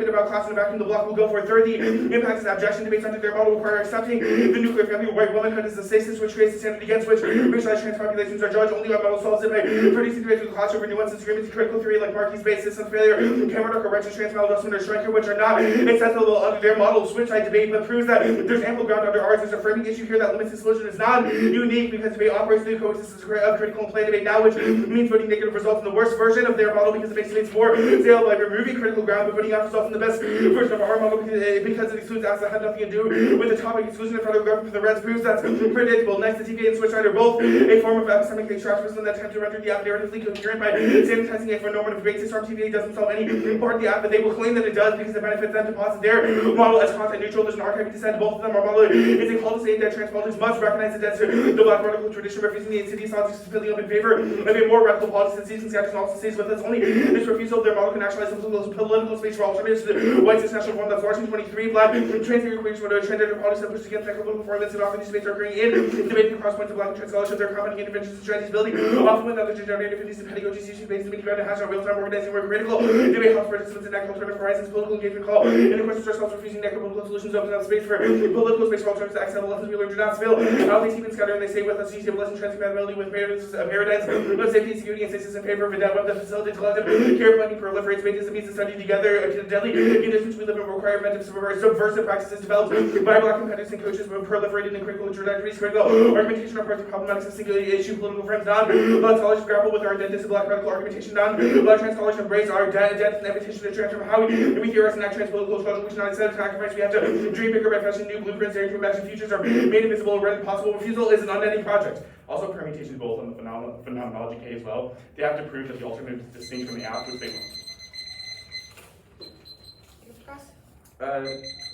about class and vacuum the block will go for. Third, the impacts and abjection debates under their model require accepting the nuclear family white womanhood is the stasis which creates the standard against which racialized trans populations are judged. Only our model solves it by producing debates with class over nuances, agreements, critical theory like Marquis based system failure, Cameron or wretched trans maladjustment or striker, which are not acceptable under their model. Switch I debate, but proves that there's ample ground under ours. There's a framing issue here that limits exclusion is not unique because debate operates through the coexistence of critical and play debate now, which means putting negative results in the worst version of their model because it makes debates more stale by removing critical ground, but putting out results in the best version of our model because it excludes acts that have nothing to do with the topic. Exclusion of federal government for the rest proves that's predictable. Next, the TVA and switch are both a form of epistemic extractivism that attempt to render the app narratively coherent by sanitizing it for normative debates. This TVA doesn't solve any part of the app, but they will claim that it does because it benefits them to posit their model as content neutral. There's an archiving dissent. Both of them are model is a call to say that trans politics must recognize the denser the black radical tradition, refusing the insidious logics of building up in favor of a more radical politics and seasons. Jackson also stays with us. Only this refusal of their model can actualize the political space for alternatives to the white cisnational form that's largely 23 black transgender queers were transgender politics that pushed against political formats and often these debates are occurring in debating across points of black and trans scholarship. They're combining interventions and strategies building often with other generative and pedagogy issues based on making about hash on real-time organizing where critical debate helps participants in alternative horizons political engagement call and the questions ourselves refusing political solutions open up space for political space for alternatives to access the lessons we learned do not spill out they even scatter and they say with us you stabilize and transcompatibility with paradigms of safety security and stasis in favor of a web that facilitates collective care planning proliferates spaces and means to study together the deadly conditions we live in require preventive subversive practices developed by black competitors and coaches who proliferated in critical trajectories critical argumentation of parts of problematic single issue political friends non-black scholars grapple with our identity black radical argumentation non-black trans scholars embrace our depth and invitation to transform how we hear us in that trans political struggle which not instead of sacrifice we have to dream bigger by fashioning new blueprints daring to imagine futures are made invisible or rendered possible. Refusal is an unending project. Also permutations both on the phenomenology K as well. They have to prove that the alternative is distinct from the app, which they won't.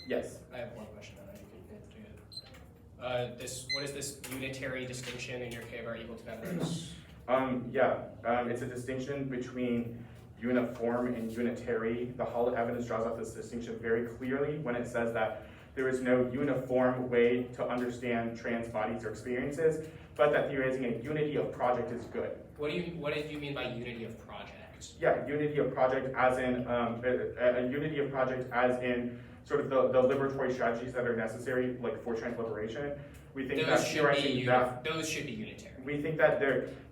Yes. I have one question that I think you could what is this unitary distinction in your K bar equal to evidence? It's a distinction between uniform and unitary. The Hall evidence draws out this distinction very clearly when it says that there is no uniform way to understand trans bodies or experiences, but that theorizing a unity of project is good. What did you mean by unity of project? Yeah, unity of project as in a unity of project as in sort of the liberatory strategies that are necessary, like for trans liberation. We think those should be unitary. We think that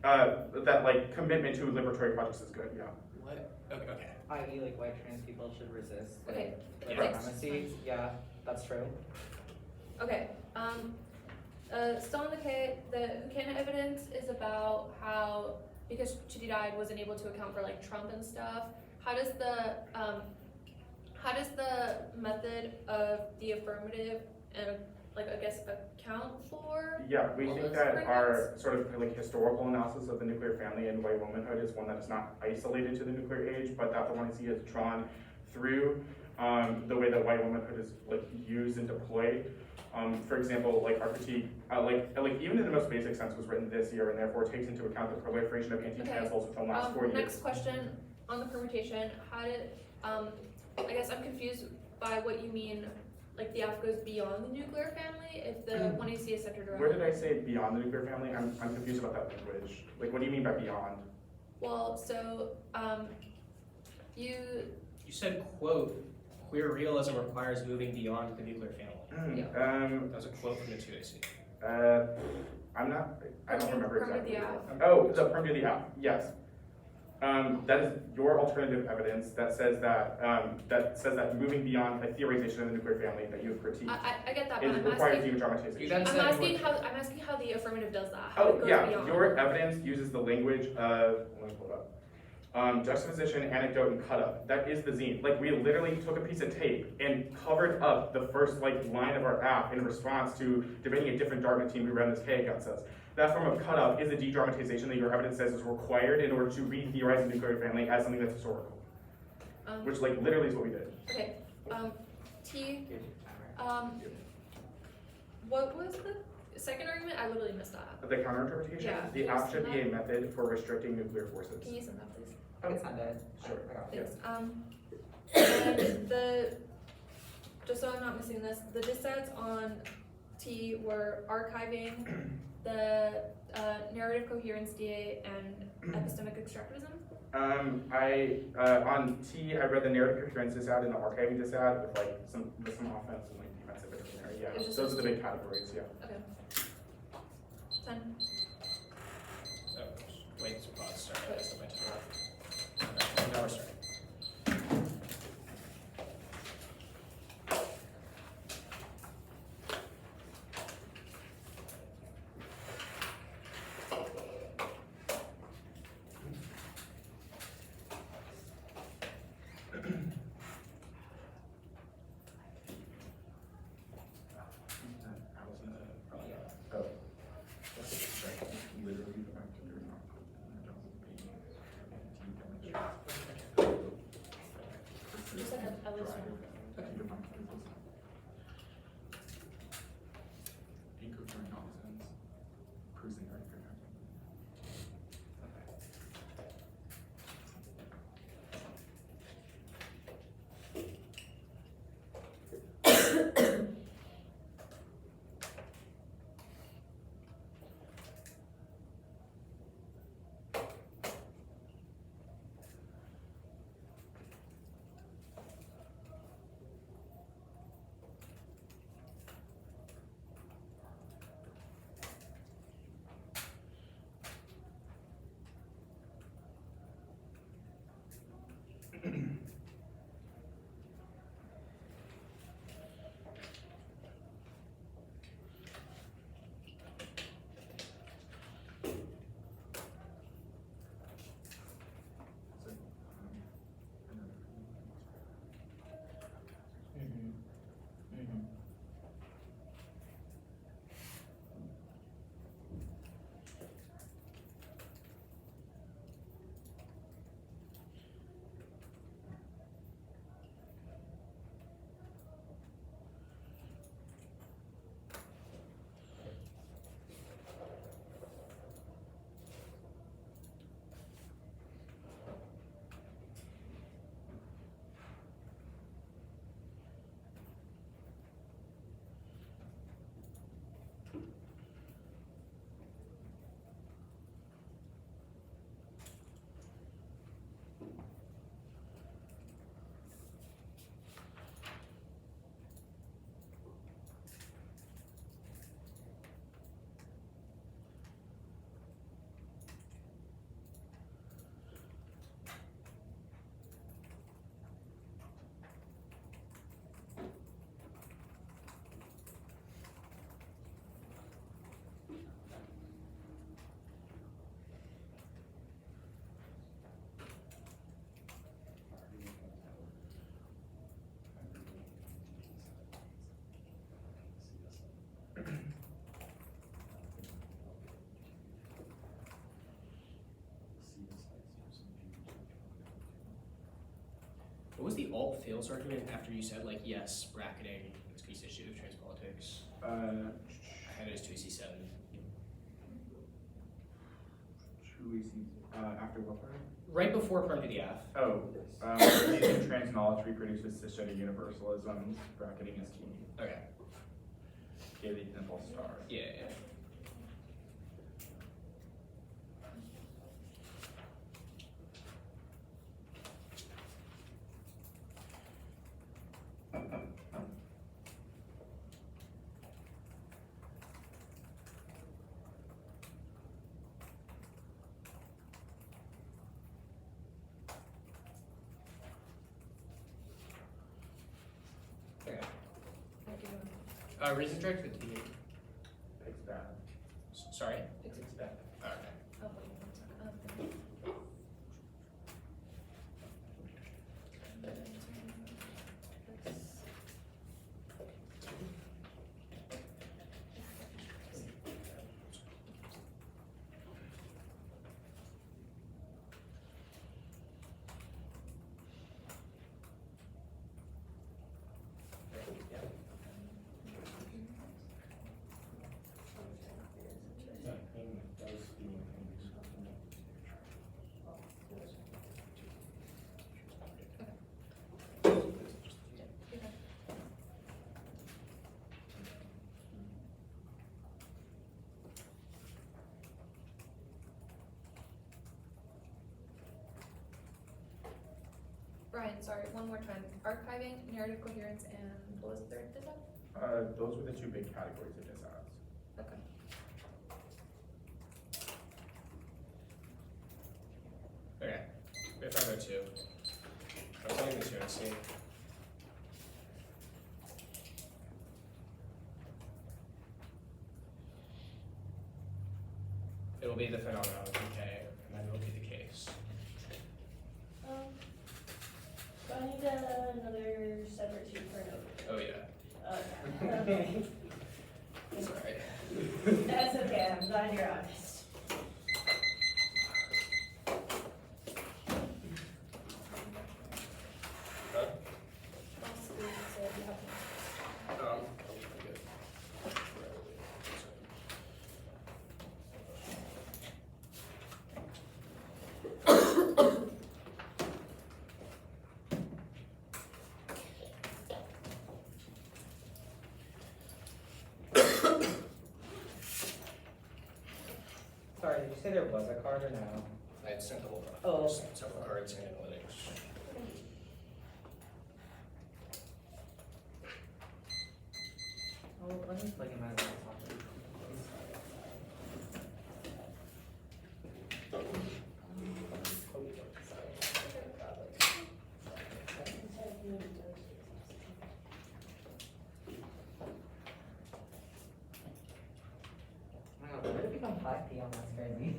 that like commitment to liberatory projects is good. Yeah. What? Okay. I.e., like white trans people should resist. Okay. Like supremacy. Yeah, that's true. Okay. Still in the K, the Hukana evidence is about how because Chitty died wasn't able to account for like Trump and stuff. How does the method of the affirmative and like I guess account for? Yeah, we think that our sort of like historical analysis of the nuclear family and white womanhood is one that is not isolated to the nuclear age, but that the one I see is drawn through the way that white womanhood is like used and deployed. For example, like our critique, like even in the most basic sense, was written this year and therefore takes into account the proliferation of anti-trans within the last 4 years. Next question on the permutation. How did I guess I'm confused by what you mean. Like the F goes beyond the nuclear family if the 1AC is centered around. Where did I say beyond the nuclear family? I'm confused about that language. Like, what do you mean by beyond? Well, so you said, quote, queer realism requires moving beyond the nuclear family. Yeah. That was a quote from the 2AC. I don't remember Perm to exactly. the F. Oh, the perm to the F, yes. That is your alternative evidence that says that moving beyond a theorization of the nuclear family that you have critiqued I get that, but is I'm requires asking. de-dramatization. You then I'm said asking how the affirmative does that. How Oh it goes yeah, beyond. your evidence uses the language of, let me pull it up. Juxtaposition, anecdote, and cut up. That is the zine. Like we literally took a piece of tape and covered up the first like line of our app in response to debating a different Dartmouth team who ran this K against us. That form of cut up is a de-dramatization that your evidence says is required in order to re-theorize the nuclear family as something that's historical. Which like literally is what we did. Okay. T. What was the second argument? I literally missed that. The counterinterpretation, Yeah, the can you app should send be a method for restricting nuclear forces. Can you send that, please? I can send it. Sure. I got it. Thanks. And just so I'm not missing this, the dissents on T were archiving the narrative coherence DA and epistemic extractivism. On T, I read the narrative coherence dissad and the archiving dissad with like some offense and like defensive between there. Yeah, It's just those are those the big categories. Yeah. Okay. 10. Oh, wait, pause. Sorry, I messed up my time. Okay, now we're starting. What was the alt fails argument after you said, like, yes, bracketing is a piece issue of trans politics? I had it as 2C7. After what part? Right before perm to the F. Using trans knowledge reproduces cisgender universalism, bracketing is key. Okay. Gave the impulse star. Yeah. Reason direct with T. Pig's bad. Sorry? Pig's bad. Okay. Brian, sorry, one more time. Archiving, narrative coherence, and what was the third disad? Those were the two big categories of disads. Okay. Okay. We have 502. I'm playing this here, let's see. It'll be the phenomenology K, and then it'll be the case. Do I need another separate sheet for a note? Oh yeah. Okay. Sorry. That's okay, I'm glad you're honest. Huh? So Good. Sorry, did you say there was a card or no? I had sent the whole product. Oh, There's okay. several cards and analytics. Oh, let me plug in my laptop. Wow, where did it become 5 p.m.? That's crazy.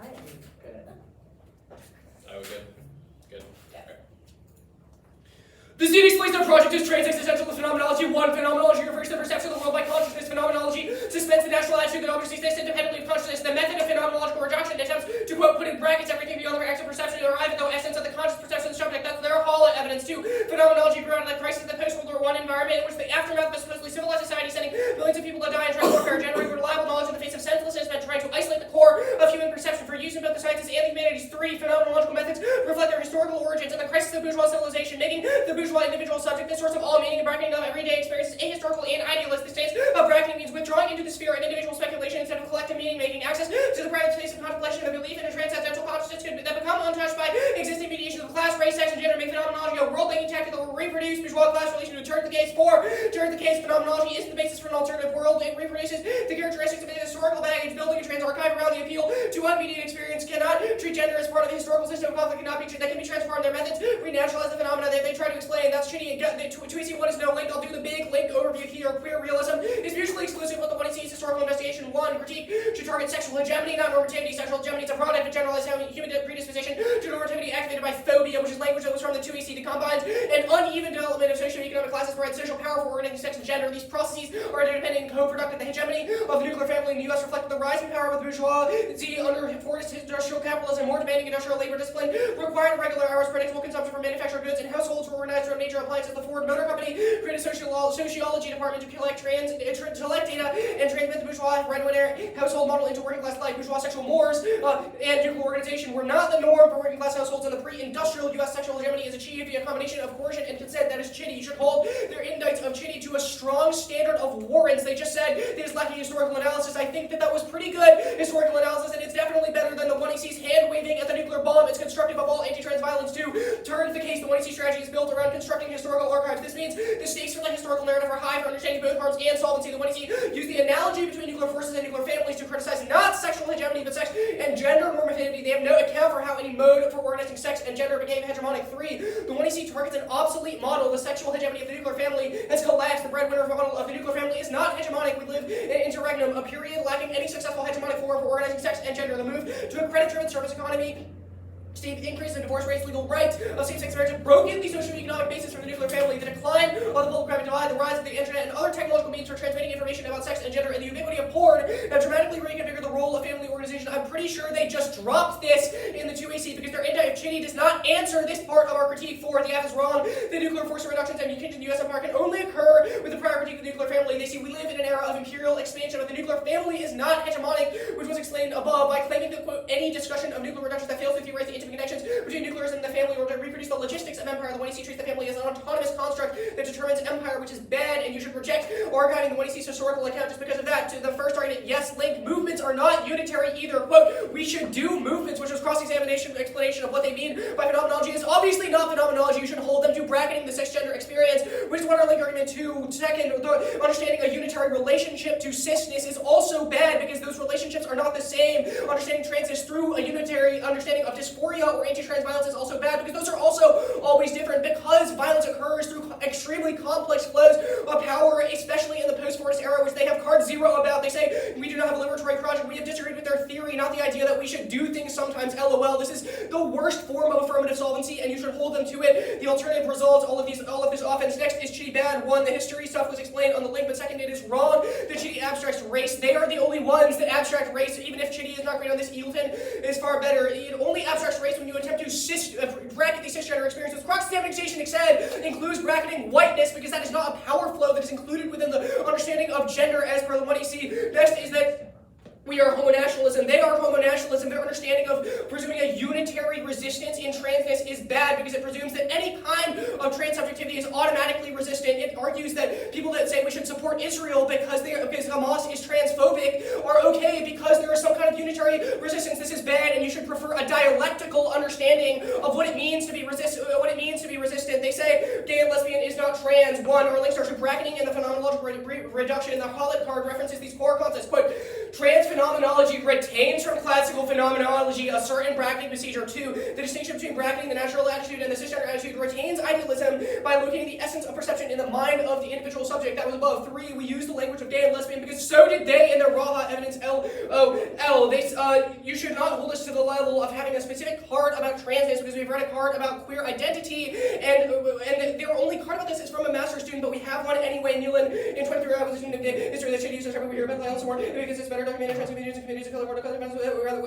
I am good. Oh, good. Good. Okay. The student explains their project as trans-existential phenomenology. 1. Phenomenology refers to the perception of the world by consciousness. Phenomenology suspends the natural attitude that objects exist independently of consciousness. The method of phenomenological reduction attempts to, quote, put in brackets everything beyond their actual perception to arrive at the essence of the conscious perception of the subject. That's their hollow evidence. 2. Phenomenology grew out of the crisis of the post-World War I environment in which the aftermath of a supposedly civilized society sending millions of people to die in trans warfare generated reliable knowledge in the face of senselessness meant trying to isolate the core of human perception for use in both the sciences and the humanities. 3. Phenomenological methods reflect their historical origins and the crisis of bourgeois civilization, making the bourgeois individual subject the source of all meaning and bracketing of everyday experiences ahistorical and idealist. The stance of bracketing means withdrawing into the sphere of individual speculation instead of collective meaning making. Access to the private space of contemplation and belief in a transcendental consciousness that become untouched by existing mediations of class, race, sex, and gender make phenomenology a world-linking tactic that will reproduce bourgeois class relation to turn the case. 4. Turn the case phenomenology is the basis for an alternative world. It reproduces the characteristics of the historical baggage, building a trans archive around the appeal to unmediated experience. Cannot treat gender as part of the historical system of conflict, that can be transformed. Their methods renaturalize the phenomena that they try to explain. That's shitty. Tweezy, what is no link? I'll do the big link overview here. Queer realism is mutually exclusive with the one sees historical investigation. 1. Critique should target sexual hegemony, not normativity. Sexual hegemony is a product of generalized human predisposition to normativity activated by phobia, which is language that was from the 2EC that combines an uneven development of socioeconomic classes provides social power for organizing sex and gender. These processes are interdependent and co-productive. The hegemony of the nuclear family in the U.S. reflected the rising power of the bourgeoisie under Fordist industrial capitalism. More demanding industrial labor discipline required regular hours, predictable consumption for manufactured goods, and households were organized around major appliances. The Ford Motor Company created a sociology department to collect data and transmit the bourgeois breadwinner household model into working class life. Bourgeois sexual mores and nuclear organization were not the norm for working class households in the pre-industrial U.S. Sexual hegemony is achieved via a combination of coercion and consent. That is chitty. You should hold their indicts of chitty to a strong standard of warrants. They just said it is lacking historical analysis. I think that was pretty good historical analysis, and it's definitely better than the 1EC's hand-waving at the nuclear bomb. It's constructive of all anti-trans violence too. Turn the case, the 1EC strategy is built around constructing historical archives. This means the stakes for the historical narrative are high for understanding both harms and solvency. The 1EC used the analogy between nuclear forces and nuclear families to criticize not sexual hegemony, but sex and gender normativity. They have no account for how any mode for organizing sex and gender became hegemonic. 3. The 1EC targets an obsolete model. The sexual hegemony of the nuclear family has collapsed. The breadwinner model of the nuclear family is not hegemonic. We live in interregnum, a period lacking any successful hegemonic form for organizing sex and gender. The move to a credit-driven service economy, steep increase in divorce rates, legal rights of same-sex marriage have broken the socio-economic basis for the nuclear family. The decline of the political private divide, the rise of the internet, and other technological means for transmitting information about sex and gender, and the ubiquity of porn have dramatically reconfigured the role of family organization. I'm pretty sure they just dropped this in the 2AC because their indictment of chitty does not answer this part of our critique. 4. The F is wrong. The nuclear force reductions and mutations in the U.S. empire can only occur with the prior critique of the nuclear family. They see we live in an era of imperial expansion, but the nuclear family is not hegemonic, which was explained above by claiming that, quote, any discussion of nuclear reductions that fails to theorize the intimate connections between nuclears and the family or to reproduce the logistics of empire. The 1EC treats the family as an autonomous construct that determines empire, which is bad, and you should reject archiving the 1EC's historical account just because of that. To the first argument, yes, linked movements are not unitary either. Quote, we should do movements, which was cross-examination explanation of what they mean by phenomenology is obviously not phenomenology. You should hold them to bracketing the cis-gender experience, which is what our link argument to. Second, the understanding a unitary relationship to cisness is also bad because those relationships are not the same. Understanding transness through a unitary understanding of dysphoria or anti-trans violence is also bad because those are also always different because violence occurs through extremely complex flows of power, especially in the post-Fordist era, which they have card 0 about. They say, we do not have a liberatory project. We have disagreed with their theory, not the idea that we should do things sometimes. LOL. This is the worst form of affirmative solvency, and you should hold them to it. The alternative results, all of this offense. Next is chitty bad. 1, the history stuff was explained on the link, but second, it is wrong. The chitty abstracts race. They are the only ones that abstract race, even if chitty is not great on this. Eagleton is far better. It only abstracts race when you attempt to bracket the cisgender experiences. Cross-examination includes bracketing whiteness because that is not a power flow that is included within the understanding of gender as per the 1EC. Next is that we are homonationalism. They are homonationalism. Their understanding of presuming a unitary resistance in transness is bad because it presumes that any kind of trans subjectivity is automatically resistant. It argues that people that say we should support Israel because Hamas is transphobic are okay because there is some kind of unitary resistance. This is bad, and you should prefer a dialectical understanding of what it means to be resistant. They say gay and lesbian is not trans. 1, our links are to bracketing and the phenomenological reduction. The Holland card references these core concepts. Quote, trans phenomenology retains from classical phenomenology a certain bracketing procedure. 2, the distinction between bracketing the natural attitude and the cisgender attitude retains idealism by locating the essence of perception in the mind of the individual subject. That was above. 3, we use the language of gay and lesbian because so did they in their Raha evidence. LOL. You should not hold us to the level of having a specific card about transness because we've read a card about queer identity and their only card about this is from a master's student, but we have one anyway. Newland in 23 opposition to history that should use the term we hear about violence more because it's better documented. Communities and communities of color,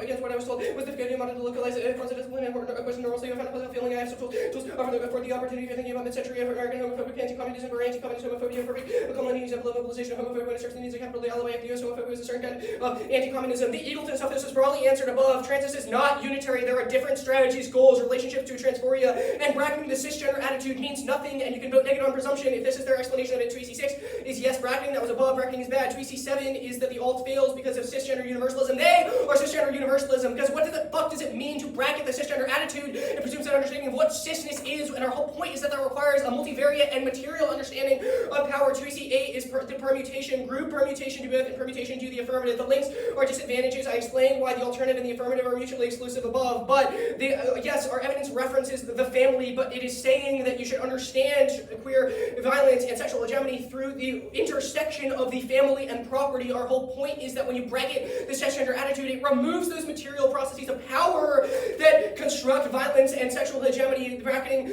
against what I was told was difficult amount to localize forms of discipline and a question normalcy. I found a pleasant feeling I have so tools for the opportunity of thinking about mid-century of American homophobic anti-communism or anti-communist homophobia perfect a culminating example of mobilization of homophobia when it starts the needs of capital the ally of the US homophobia is a certain kind of anti-communism. The Eagleton stuff, this is broadly answered above. Transness is not unitary. There are different strategies, goals, relationships to transphoria, and bracketing the cisgender attitude means nothing, and you can vote negative on presumption if this is their explanation of it. 2EC6 is yes, bracketing, that was above, bracketing is bad. 2EC7 is that the alt fails because because of cisgender universalism. They are cisgender universalism, because what the fuck does it mean to bracket the cisgender attitude? It presumes an understanding of what cisness is, and our whole point is that requires a multivariate and material understanding of power. 2AC8 is the permutation, group permutation to both and permutation to the affirmative. The links are disadvantages. I explained why the alternative and the affirmative are mutually exclusive above, but yes, our evidence references the family, but it is saying that you should understand queer violence and sexual hegemony through the intersection of the family and property. Our whole point is that when you bracket the cisgender attitude, it removes those material processes of power that construct violence and sexual hegemony, bracketing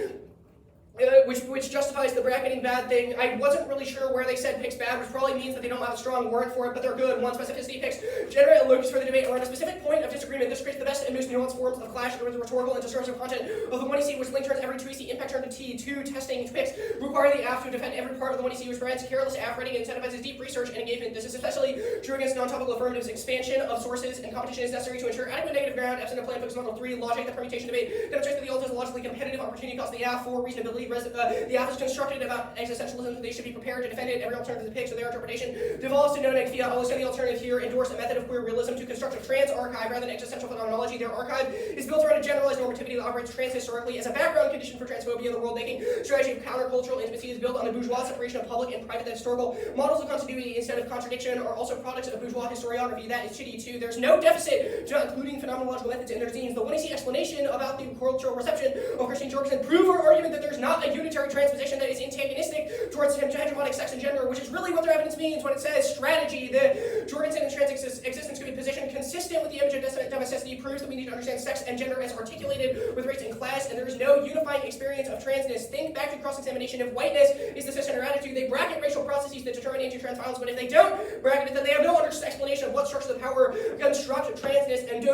which justifies the bracketing bad thing. I wasn't really sure where they said picks bad, which probably means that they don't have a strong warrant for it, but they're good. One, specificity picks generate a locus for the debate, or at a specific point of disagreement. This creates the best and most nuanced forms of clash with the rhetorical and discursive content of the 1EC, which link turns every 2EC impact turn to T. 2, testing picks require the AF to defend every part of the 1EC, which prevents careless AF writing and incentivizes deep research and engagement. This is especially true against non-topical affirmatives. Expansion of sources and competition is necessary to ensure adequate negative ground. Absent a plan focus model 3, logic, the permutation debate demonstrates that the alt is a logically competitive opportunity cost the AF. 4, reasonability, the AF is constructed about existentialism. They should be prepared to defend it. Every alternative is a pig, so their interpretation devolves to no neg fiat. Always the alternative here endorse a method of queer realism to construct a trans archive rather than existential phenomenology. Their archive is built around a generalized normativity that operates trans historically as a background condition for transphobia in the world-making strategy of countercultural intimacy is built on the bourgeois separation of public and private. The historical models of continuity instead of contradiction are also products of bourgeois historiography. That is shitty too. There's no deficit to not including phenomenological methods in their zines. The 1EC explanation about the cultural reception of Christine Jorgensen prove our argument that there's not a unitary transposition that is antagonistic towards hegemonic sex and gender, which is really what their evidence means when it says strategy. The Jorgensen and trans existence could be positioned consistent with the image of domesticity proves that we need to understand sex and gender as articulated with race and class, and there is no unifying experience of transness. Think back to cross-examination. If whiteness is the cisgender attitude, they bracket racial processes that determine anti-trans violence, but if they don't bracket it, then they have no explanation of what structures of power construct transness and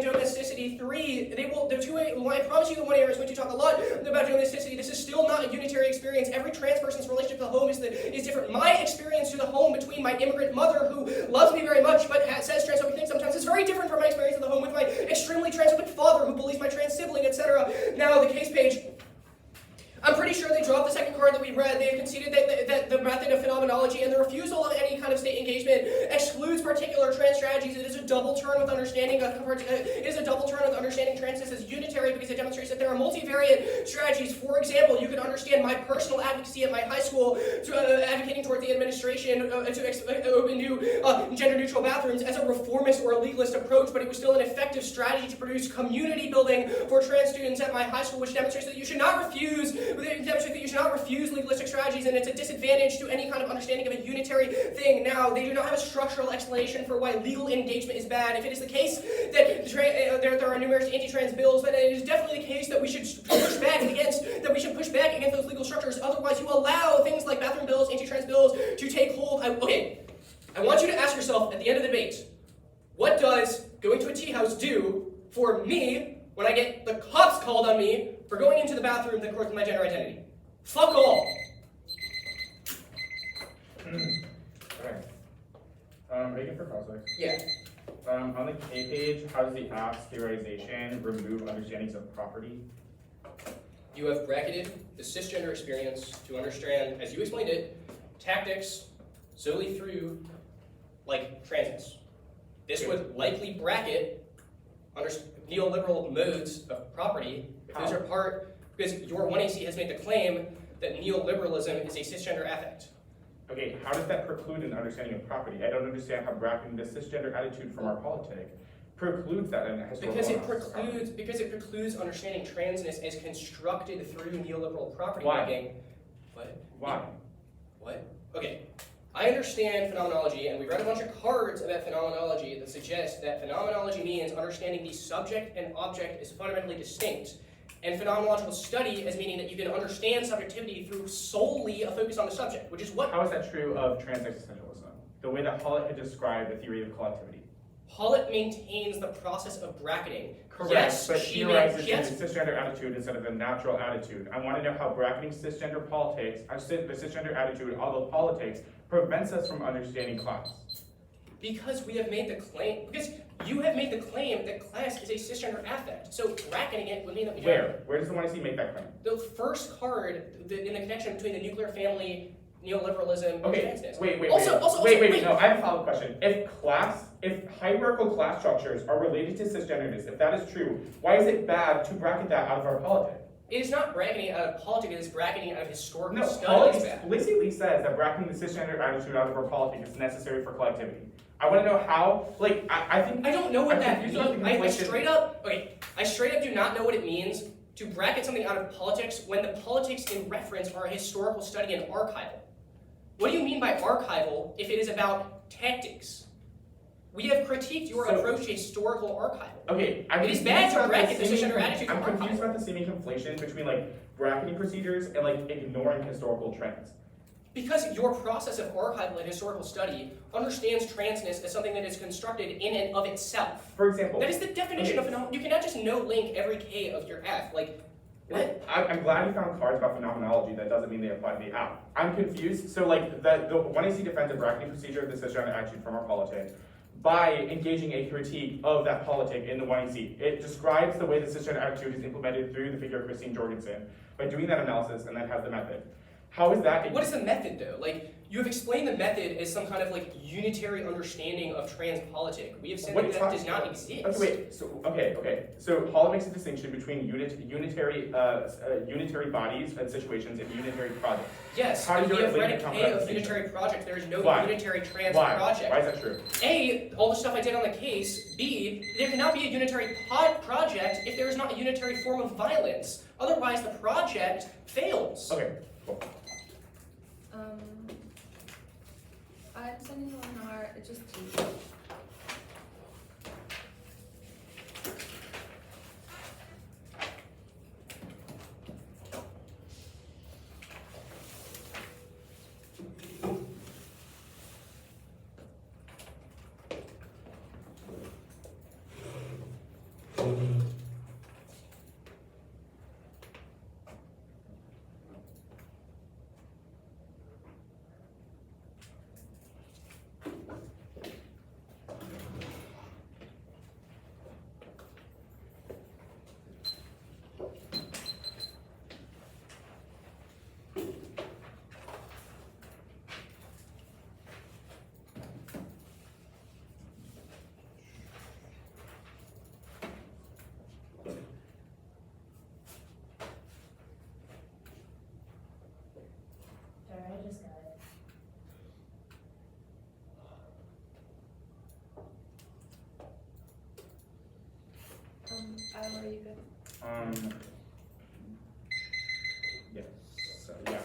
domesticity. 3, they will, the 2, I promise you the 1 area is going to talk a lot about domesticity. This is still not a unitary experience. Every trans person's relationship to the home is different. My experience to the home between my immigrant mother, who loves me very much but says transphobic things sometimes, is very different from my experience of the home with my extremely transphobic father, who bullies my trans sibling, etc. Now, the case page. I'm pretty sure they dropped the second card that we read. They have conceded that the method of phenomenology and the refusal of any kind of state engagement excludes particular trans strategies. It is a double turn with understanding transness as unitary because it demonstrates that there are multivariate strategies. For example, you could understand my personal advocacy at my high school to advocating toward the administration to open new gender-neutral bathrooms as a reformist or a legalist approach, but it was still an effective strategy to produce community building for trans students at my high school, which demonstrates that you should not refuse legalistic strategies, and it's a disadvantage to any kind of understanding of a unitary thing. Now, they do not have a structural explanation for why legal engagement is bad. If it is the case that there are numerous anti-trans bills, then it is definitely the case that we should push back against those legal structures. Otherwise, you allow things like bathroom bills, anti-trans bills to take hold. I want you to ask yourself at the end of the debate, what does going to a tea house do for me when I get the cops called on me for going into the bathroom that corresponds to my gender identity? Fuck all. Okay. Are you good for cross-legs? Yeah. On the K page, how does the AF's theorization remove understandings of property? You have bracketed the cisgender experience to understand, as you explained it, tactics solely through, like, transness. This would likely bracket under neoliberal modes of property. If those are because your 1AC has made the claim that neoliberalism is a cisgender affect. Okay, how does that preclude an understanding of property? I don't understand how bracketing the cisgender attitude from our politic precludes that in a historical Because it precludes understanding transness as constructed through neoliberal property making. What? Why? What? Okay. I understand phenomenology, and we read a bunch of cards about phenomenology that suggest that phenomenology means understanding the subject and object is fundamentally distinct, and phenomenological study as meaning that you can understand subjectivity through solely a focus on the subject, which is what... How is that true of trans-existentialism? The way that Hollett had described the theory of collectivity. Hollett maintains the process of bracketing. Correct, yes, but she theorizes the cisgender attitude instead of the natural attitude. I want to know how bracketing cisgender politics, the cisgender attitude, although politics, prevents us from understanding class. Because we have made the claim, because you have made the claim that class is a cisgender affect. So bracketing it would mean that we Where does the 1AC make that claim? The first card in the connection between the nuclear family neoliberalism, Okay, and transness. wait, Also, no, I have a follow-up question. If hierarchical class structures are related to cisgenderness, if that is true, why is it bad to bracket that out of our politics? It is not bracketing out of politics, it is bracketing out of historical No, studies. politics explicitly says that bracketing the cisgender attitude out of our politics is necessary for collectivity. I want to know how, I think... I don't know what I'm that confused means. about the I straight up do not know what it means to bracket something out of politics when the politics in reference are a historical study and archival. What do you mean by archival if it is about tactics? We have critiqued your approach to historical archival. Okay, It is bad to bracket the cisgender attitude I'm from confused archival. about the seeming conflation between bracketing procedures and ignoring historical trends. Because your process of archival and historical study understands transness as something that is constructed in and of itself. For example, That is the definition of phenomenon. You cannot just no-link every K of your F. What? I'm glad you found cards about phenomenology. That doesn't mean they apply to the app. I'm confused. So the 1AC defends a bracketing procedure of the cisgender attitude from our politic by engaging a critique of that politic in the 1AC. It describes the way the cisgender attitude is implemented through the figure of Christine Jorgensen by doing that analysis and then has the method. How is that? What is the method, though? You have explained the method as some kind of unitary understanding of trans politic. We have said that does not exist. Okay, wait. So Hall makes a distinction between unitary bodies and situations and unitary projects. Yes, How if do we you have relate read a to K of distinction? unitary project, there is no Why? unitary trans Why? project. Why is that true? A, all the stuff I did on the case. B, there cannot be a unitary project if there is not a unitary form of violence. Otherwise, the project fails. Okay, cool. I'm sending Lennar just to. Alright, I just got it. Where are you good? Yes. So yeah.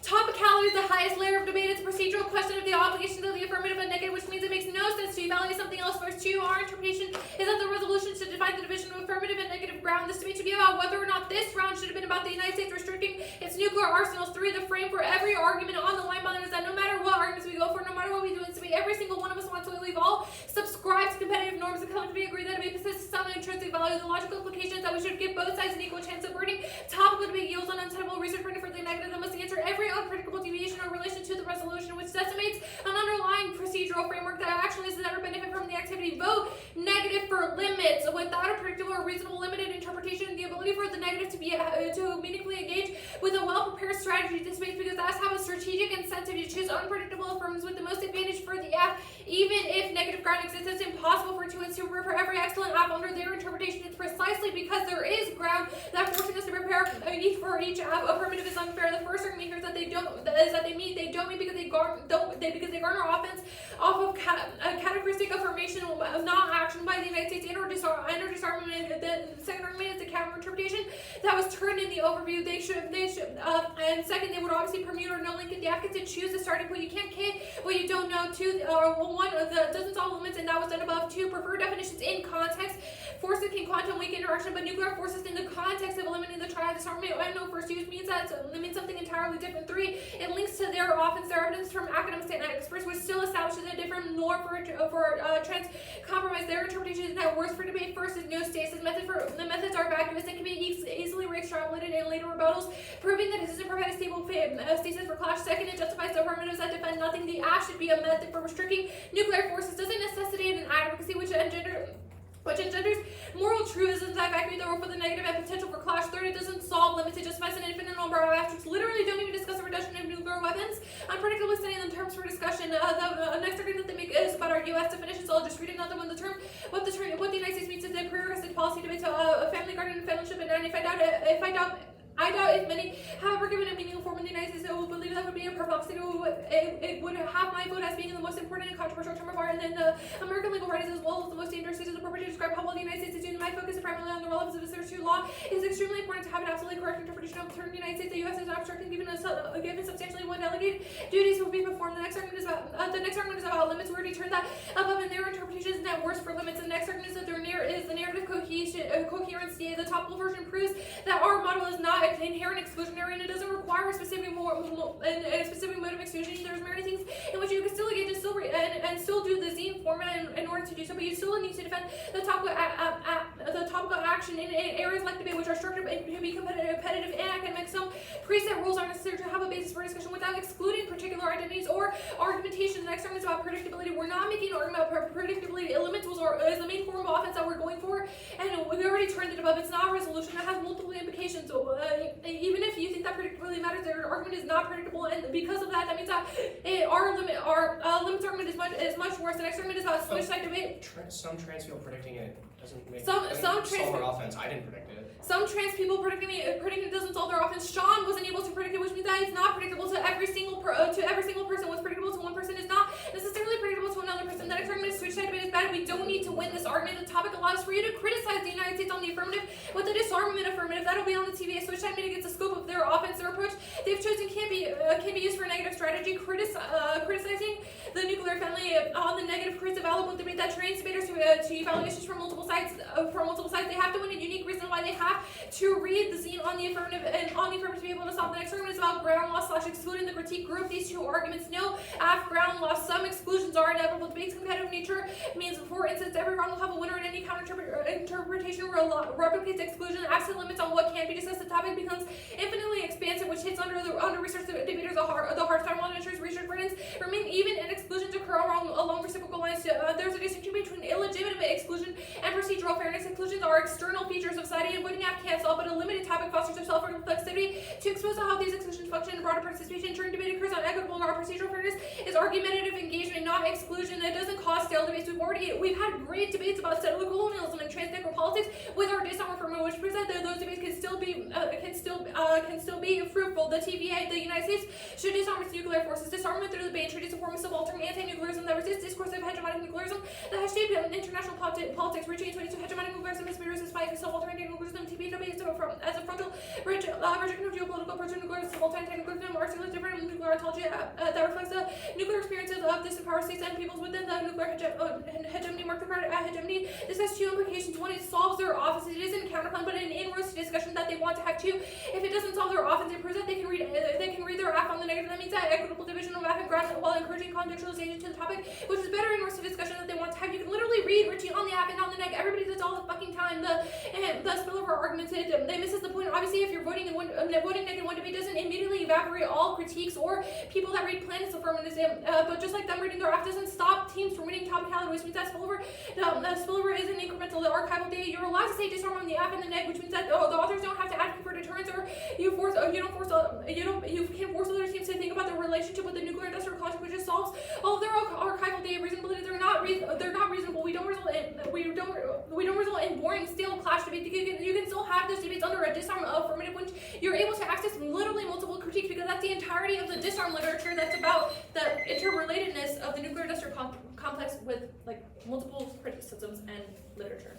Topicality is the highest layer of debate. It's a procedural question of the obligation of the affirmative and negative, which means it makes no sense to evaluate something else first. Two, our interpretation is that the resolution should define the division of affirmative and negative ground. This debate should be about whether or not this round should have been about the United States restricting its nuclear arsenals. Three, the frame for every argument on the line button is that no matter what arguments we go for, no matter what we do in this debate, every single one of us wants to leave all subscribe to competitive norms and collectively agree that debate possesses some intrinsic value. The logical implication is that we should give both sides an equal chance of burning. Topical debate yields on untenable research for the negative that must answer every unpredictable deviation or relation to the resolution, which decimates an underlying procedural framework that actually is never benefit from the activity. Vote negative for limits without a predictable or reasonable limited interpretation. The ability for the negative to be to meaningfully engage with a well-prepared strategy to space, because that's have a strategic incentive to choose unpredictable affirms with the most advantage for the app. Even if negative ground exists, it's impossible for two to prepare every excellent app under their interpretation. It's precisely because there is ground that forcing us to prepare each app affirmative is unfair. The first argument here is that they don't mean because they garner offense off of a characteristic affirmation of not action by the United States and or disarmament. The second argument is the counter interpretation that was turned in the overview. They should and second, they would obviously permute or no link it. The app gets to choose the starting point. You can't K what you don't know. Two, one of the doesn't solve limits, and that was done above. Two, prefer definitions in context. Forces can quantum weak interaction, but nuclear forces in the context of eliminating the triad disarmament and no first use means something entirely different. Three, it links to their offense. Their evidence from academics and experts, which still establishes a different norm for trans compromise. Their interpretation is that works for debate. First is no stasis method. For the methods are vacuous and can be easily re-extrapolated in later rebuttals, proving that it doesn't provide a stable stasis for clash. Second, it justifies the affirmatives that defend nothing. The app should be a method for restricting nuclear forces. Doesn't necessitate an advocacy which engenders moral truisms that evacuate the role for the negative and potential for clash. Third, it doesn't solve limits, it justifies an infinite number of aspects. Literally don't even discuss the reduction of nuclear weapons. Unpredictably setting the terms for discussion. The next argument that they make is about our U.S. definition, so I'll just read another one. What the United States means is the prerequisite policy debates family guardian and fellowship, and I doubt if many have ever given a meaningful form in the United States, I would believe that would be a perplexity. It would have my vote as being the most important and controversial term of art, and then the American legal rights as well as the most dangerous stages of property to describe how well the United States is doing. My focus is primarily on the relevance of the to law. It is extremely important to have an absolutely correct interpretation of the term United States. The U.S. is abstract and given substantially one delegated duties will be performed. The next argument is about limits. We already turned that above, and their interpretation is net worse for limits. The next argument is that the narrative coherence. The topical version proves that our model is not inherent exclusionary, and it doesn't require a specific mode of exclusion. There's many things in which you can still engage and still do the zine format in order to do so, but you still need to defend the topical action in areas like debate, which are structured to be competitive and academic. Some preset rules are necessary to have a basis for discussion without excluding particular identities or argumentation. The next argument is about predictability. We're not making an argument about predictability. Elementals is the main form of offense that we're going for, and we already turned it above. It's not a resolution that has multiple implications. So, even if you think that predictability matters, their argument is not predictable, and because of that, that means that our limits argument is much worse. The next argument is about switch side debate. Some trans people predicting it doesn't make some solve trans our offense. I didn't predict it. Some trans people predicting it doesn't solve their offense. Sean wasn't able to predict it, which means that it's not predictable to every single person. What's predictable to one person is not necessarily predictable to another person. The next argument is switch side debate is bad. We don't need to win this argument. The topic allows for you to criticize the United States on the affirmative with the disarmament affirmative. That'll be on the TV. Switch side mitigates the scope of their offense. Their approach they've chosen can be used for a negative strategy. Criticizing the nuclear family on the negative creates a valuable debate that trains debaters to evaluate issues from multiple sides. They have to win a unique reason why they have to read the zine on the affirmative to be able to solve. The next argument is about ground loss / excluding the critique group. These two arguments no ground loss. Some exclusions are inevitable. Debate's competitive nature means, for instance, every round will have a winner, and any counter interpretation replicates exclusion. Absent limits on what can be discussed, the topic becomes infinitely expansive, which hits under research debaters the hard time while ensures research burdens remain even and exclusions occur along reciprocal lines. There's a distinction between illegitimate exclusion and procedural fairness. Exclusions are external features of society, and voting out can't solve, but a limited topic fosters self-reflexivity to expose how these exclusions function in broader participation. During debate occurs on equitable or procedural fairness is argumentative engagement, not exclusion. It doesn't cause stale debates. We've had great debates about settler colonialism and transnegro politics with our disarm affirmative, which present that those debates can still be fruitful. The TVA, the United States, should disarm its nuclear forces. Disarmament through the debate introduces a form of subaltern anti-nuclearism that resists discoursive hegemonic nuclearism that has shaped international politics. Reaching 22 hegemonic nuclearism is mirrors despite subaltern anti-nuclearism. TVA is as a frontal rejection of geopolitical approach to nuclearism. Subaltern anti-nuclearism are similar different nuclear ontology that reflects the nuclear experiences of distant power states and peoples within the nuclear hegemony. Mark the card at hegemony. This has two implications. One, it solves their office. It isn't counterpoint, but an inroads to discussion that they want to have. Two, if it doesn't solve their offense, it proves that they can read their app on the negative. That means that equitable division of app and ground while encouraging contextualization to the topic, which is better inroads to discussion that they want to have. You can literally read Richie on the app and on the neg. Everybody does all the fucking time. The spillover arguments, they misses the point. Obviously, if you're voting neg in one debate doesn't immediately evaporate all critiques or people that read planets affirmatism, but just like them reading their app doesn't stop teams from reading topicality, which means that spillover is an incremental archival data. You're allowed to say disarm on the app and the neg, which means that the authors don't have to advocate for deterrence, or you can force other teams to think about their relationship with the nuclear industrial complex, which just solves all of their archival data reasonability. They're not reasonable. We don't result in boring, stale clash debate. You can still have those debates under a disarm affirmative, which you're able to access literally multiple critiques, because that's the entirety of the disarm literature that's about the interrelatedness of the nuclear industrial complex with like multiple criticisms and literature.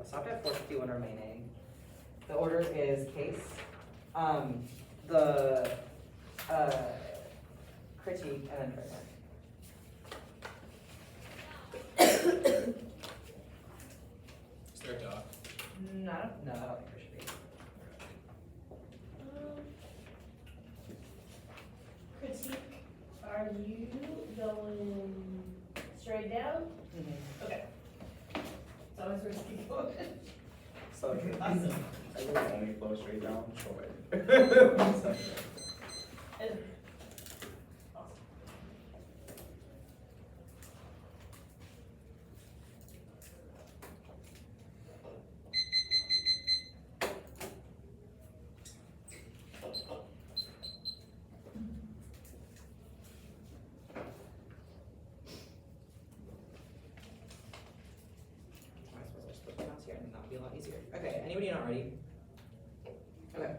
I stopped at 451 remaining. The order is case, the critique, and then trademark. Is there a doc? No, I don't think there should be. Critique, are you going straight down? Mm-hmm. Okay. So I was ready to go. So true. Awesome. I will only flow straight down. Sure. And- I suppose I should put the mouse here and that would be a lot easier. Okay, anybody not ready? Okay.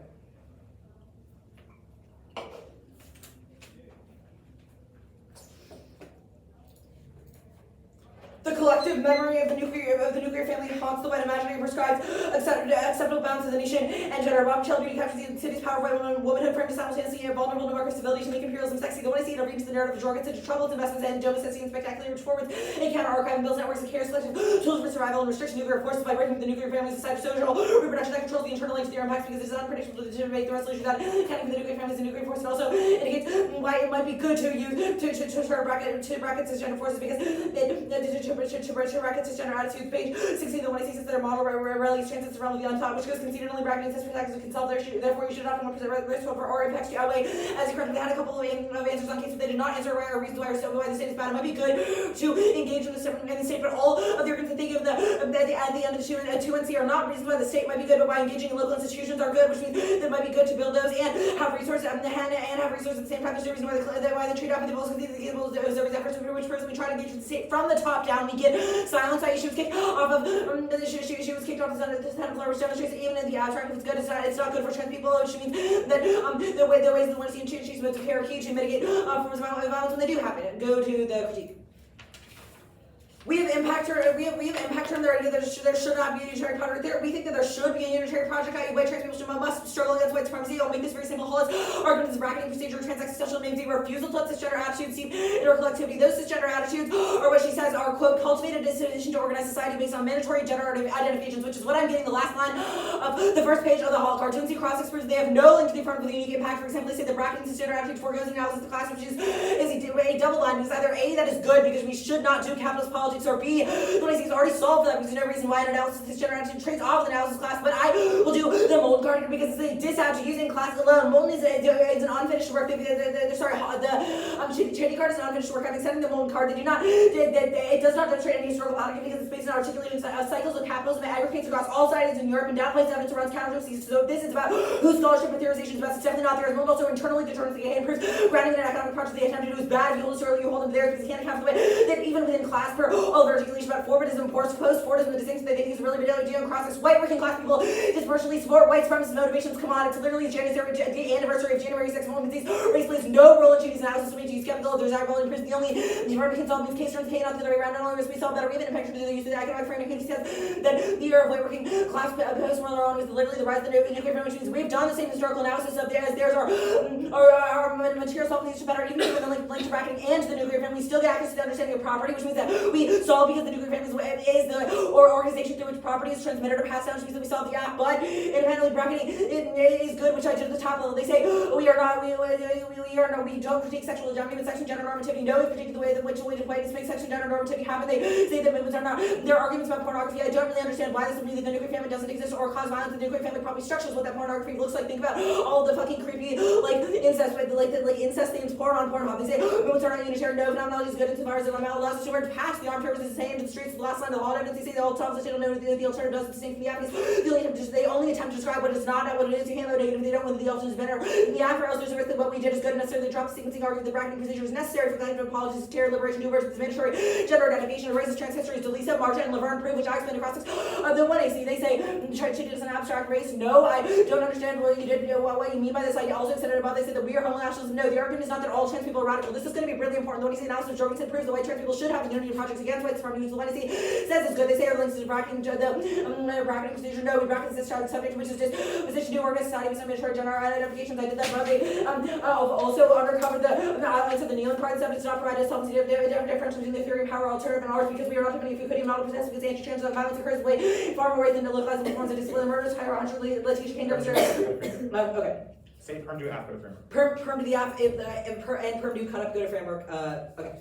The collective memory of the nuclear family haunts the white imaginary prescribes acceptable bounds of the nation and gender. Bob Michelle Beauty captures the city's power of white womanhood framed simultaneously and vulnerable to market civility to make imperialism sexy. The one I see it reads the narrative of Jorgen's into trouble, its investments and domesticity and spectacular performance and counter archive and builds networks and carries collective tools for survival and restricts nuclear forces by breaking the nuclear family's psychosocial reproduction that controls the internal links to their impacts because it is unpredictable to make the resolution that counting for the nuclear families and nuclear force, and also indicates why it might be good to use to bracket cisgender forces because to bracket cisgender attitudes. Page 16, the 186 their model rarely transits around the on top, which goes conceded only bracketing test protectors can solve their issue. Therefore, you should often look for the risk or impacts to outweigh. As you correctly had a couple of answers on cases they did not answer or reasons why the state is bad. It might be good to engage in the state, but all of the arguments that they give at the end of the 2NC are not reasons why the state might be good, but why engaging in local institutions are good, which means that it might be good to build those and have resources and have resources at the same time. There's a reason why the trade-off of the bulls concede the efforts of which person we try to engage with the state from the top down. We get silence. She was kicked off of she was kicked off the Senate floor, which demonstrates that even in the abstract, if it's good, it's not good for trans people, which means that the ways that want to see she's supposed to parakeet to mitigate forms of violence when they do happen. Go to the critique. We have impact term their idea that there should not be a unitary project there. We think that there should be a unitary project, i.e. white trans people must struggle against white supremacy. I'll make this very simple. Hollis argument is bracketing procedure transexual names a refusal to let cisgender attitudes seep into our collectivity. Those cisgender attitudes are what she says are, quote, cultivated disposition to organize society based on mandatory gender identifications, which is what I'm getting the last line of the first page of the Hall. Cartoons see cross experts, they have no link to the affirmative with unique impact. For example, they say the bracketing cisgender attitude foregoes analysis of the class, which is a double line. It's either A, that is good because we should not do capitalist politics, or B, what I see is already solved for that because there's no reason why an analysis of cisgender attitude trades off the analysis class, but I will do the Molden card because it's a disadvantage to using class alone. Molden is an unfinished work. Trinity card is an unfinished work. I'm accepting the Molden card. It does not demonstrate any historical value because it's based on articulating cycles of capitalism that aggregates across all societies in Europe and downplays evidence around counter to. So this is about whose scholarship and theorization is best. It's definitely not theirs. Molden also internally determines the gain proofs. Grounding an economic project they attempt to do is bad. You hold them there because you can't account for the way that even within class per all of articulation about forwardism, post-forwardism, the distinction they think is really dealing across this white working class people dispersonally support white supremacist motivations. Come on, it's literally the anniversary of January 6th. Women's race plays no role in Cheney's analysis, so makes you skeptical of their desirable in prison. The only department can solve these case turns not the other way around. Not only must we solve better, we have an impact to the use of the economic framework. He says that the era of white working class post-world war was literally the rise of the nuclear family, which means we've done the same historical analysis of theirs. Our material solve these better, even with the link to bracketing and to the nuclear family. We still get access to the understanding of property, which means that we solve because the nuclear family is the organization through which property is transmitted or passed down, which means that we solve the act. But independently bracketing is good, which I did at the top level. They say we don't critique sexual hegemony, but sexual gender normativity. No, we critique the way in which whiteness makes sexual gender normativity happen. They say that movements are not. There are arguments about pornography. I don't really understand why this would mean that the nuclear family doesn't exist or cause violence. The nuclear family probably structures what that pornography looks like. Think about all the fucking creepy incest, like incest themes porn on Pornhub. They say movements are not unitary. No, phenomenology is good insofar as it allows us to emerge past the armed terrorists and say into the streets of the last line of the law. They say the old Thomas, they don't know what the alternative does. It's distinct from the Japanese. They only attempt to describe what is not what it is. You can't know negative. They don't know the alternative is better. In the after else, there's a risk that what we did is good and necessarily drop the sequencing argument. The bracketing procedure is necessary for collective apologies, terror, liberation, new words, it's mandatory gender identification, erases trans history, deletes marginalized Sargent and Laverne prove, which I explained across the 1AC. They say, treated as an abstract race. No, I don't understand what you did, what you mean by this. I also extended about, they said that we are homonationalists. No, the argument is not that all trans people are radical. This is going to be really important. The 1AC analysis Jorgensen proves that white trans people should have immunity to projects against whites from the 1AC says it's good. They say our links to bracketing bracketing procedure. No, we bracket this subject, which is just position to organize society with some mandatory gender identifications. I did that broadly. Also uncovered the outlines of the kneeling pride subjects not provided some difference between the theory of power, alternative, and ours because we are not many could even not possess because anti-trans violence occurs way far more in the localized forms of discipline, murders, hierarchically, Letitia Kingdoms. Okay. Say perm to after the framework. Perm to the app and perm to cut up go to framework. Okay.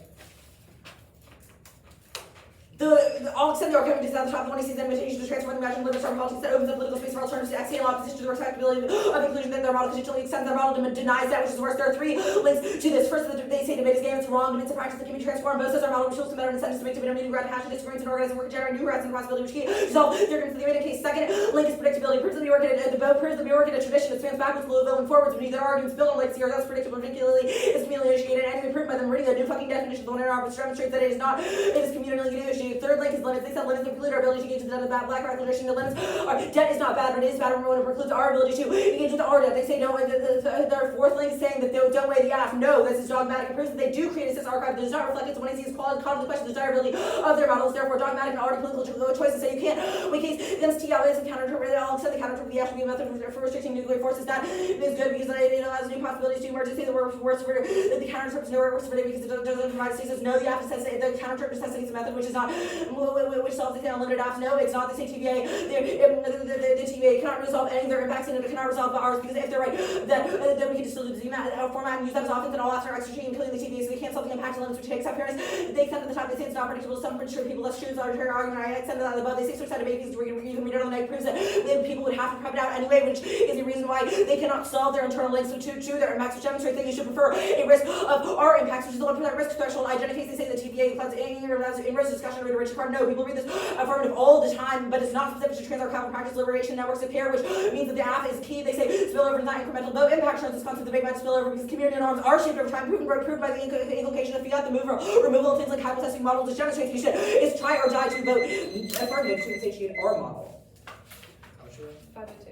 All extend the argument is at the top of the 1AC invitation to transform the imagined libertarian politics that opens up political space for alternatives to exhale opposition to the respectability of inclusion that their model constitutionally extends their model denies that, which is worse. There are three links to this. First, they say debate is game, it's wrong, and it's a practice that can be transformed. Both says our model which tools to better incentives to make debate a meaning, grant passion, disagreements, and organizing work, generate new rights and possibility, which key resolve the arguments of the debate case. Second link is predictability. Proves that we work in a tradition that spans backwards, Louisville, and forwards. When their arguments build on like Sierra, that's predictable, particularly is communally initiated, and anyway proved by the meridian, the new fucking definition of the one in our demonstrates that it is not, it is communally initiated. Third link is limits. They said limits that preclude our ability to engage with the black right tradition. The limits are debt is not bad, but it is bad when it precludes our ability to engage with our debt. They say no. Their fourth link saying that they don't weigh the ass. No, this is dogmatic. It proves that they do create a cis archive that does not reflect its when it sees called the question the desirability of their models. Therefore, dogmatic and already political choices say you can't. We case against TLS and counter-interpret. I'll accept the counter-interpret the attribute method for restricting nuclear forces. That is good because it allows new possibilities to emerge. They say the word worse for the counter-interpret is nowhere worse for it because it doesn't provide stasis. No, the app says the counter-interpret necessitates a method which is not which solves the unlimited apps. No, it's not. They say TVA. The TVA cannot resolve any of their impacts and it cannot resolve ours because if they're right, then we can just still use the format and use that as often. Then all after extra chain including the TVA, so they can't solve the impact limits which takes up fairness. They extend to the top. They say it's not predictable. Some sure people less choose arbitrary argument. I extend to that above. They say suicide debate because you can read it on the night proves that then people would have to prep it out anyway, which is the reason why they cannot solve their internal links to their impacts, which demonstrate that you should prefer a risk of our impacts, which is the 1% risk threshold. I case they say the TVA includes in risk discussion with a Richard Card. No, people read this affirmative all the time, but it's not specific to trans archival practice liberation networks of care, which means that the app is key. They say spillover is not incremental, though impact shows this concept of big mind spillover because community norms are shaped over time, proved by the inculcation of fiat, the removal of things like hypotesting models, which demonstrates you should is try or die to vote affirmative to insatiate our model. 5 to 2.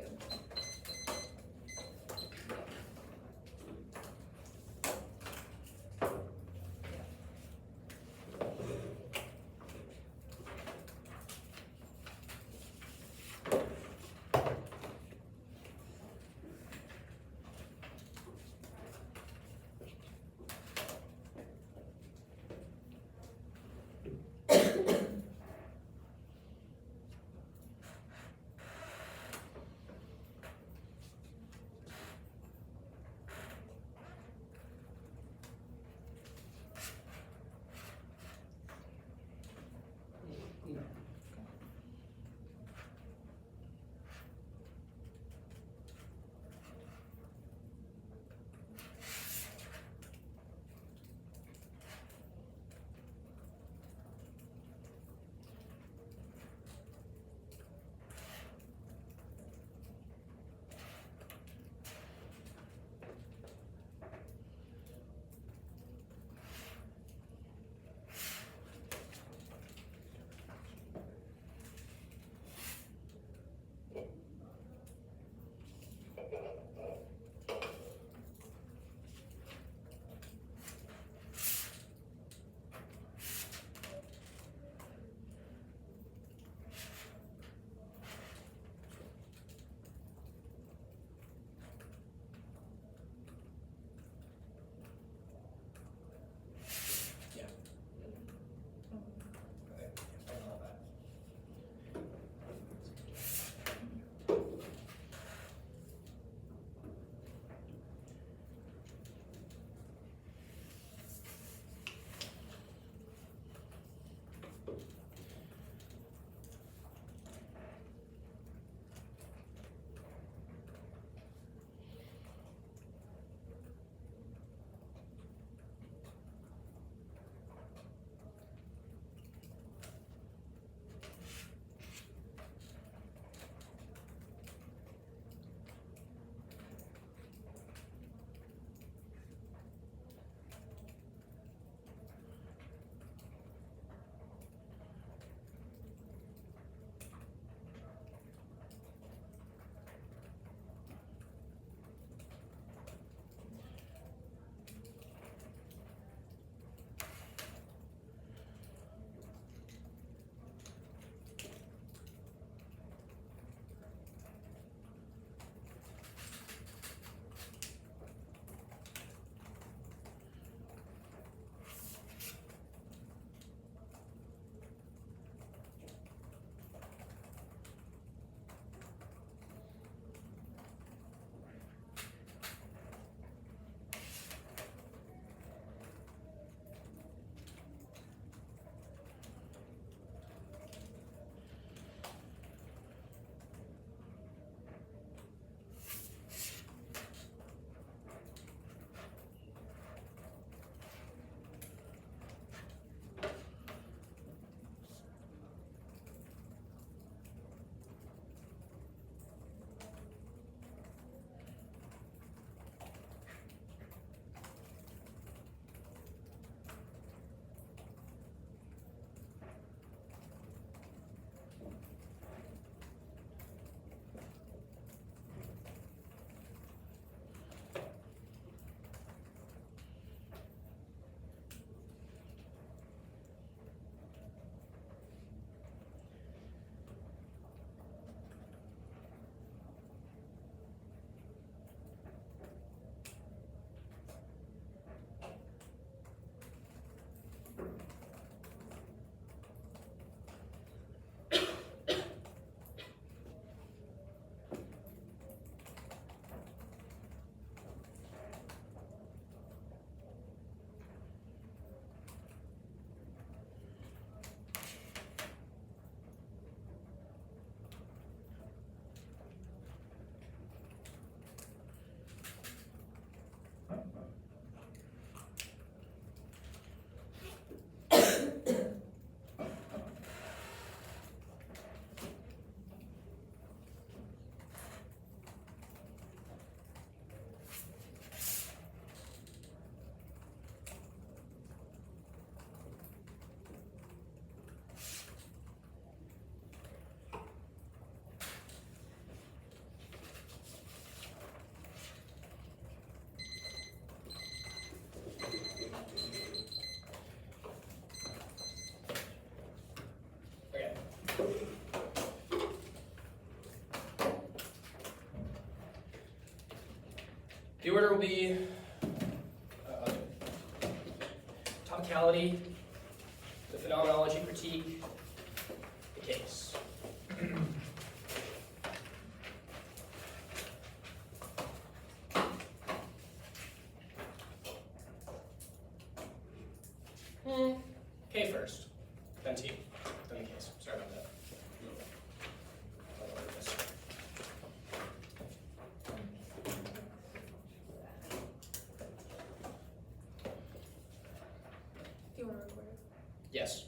The order will be topicality, the phenomenology critique, the case. K first, then T, then the case. Sorry about that. Do you want to record it? Yes.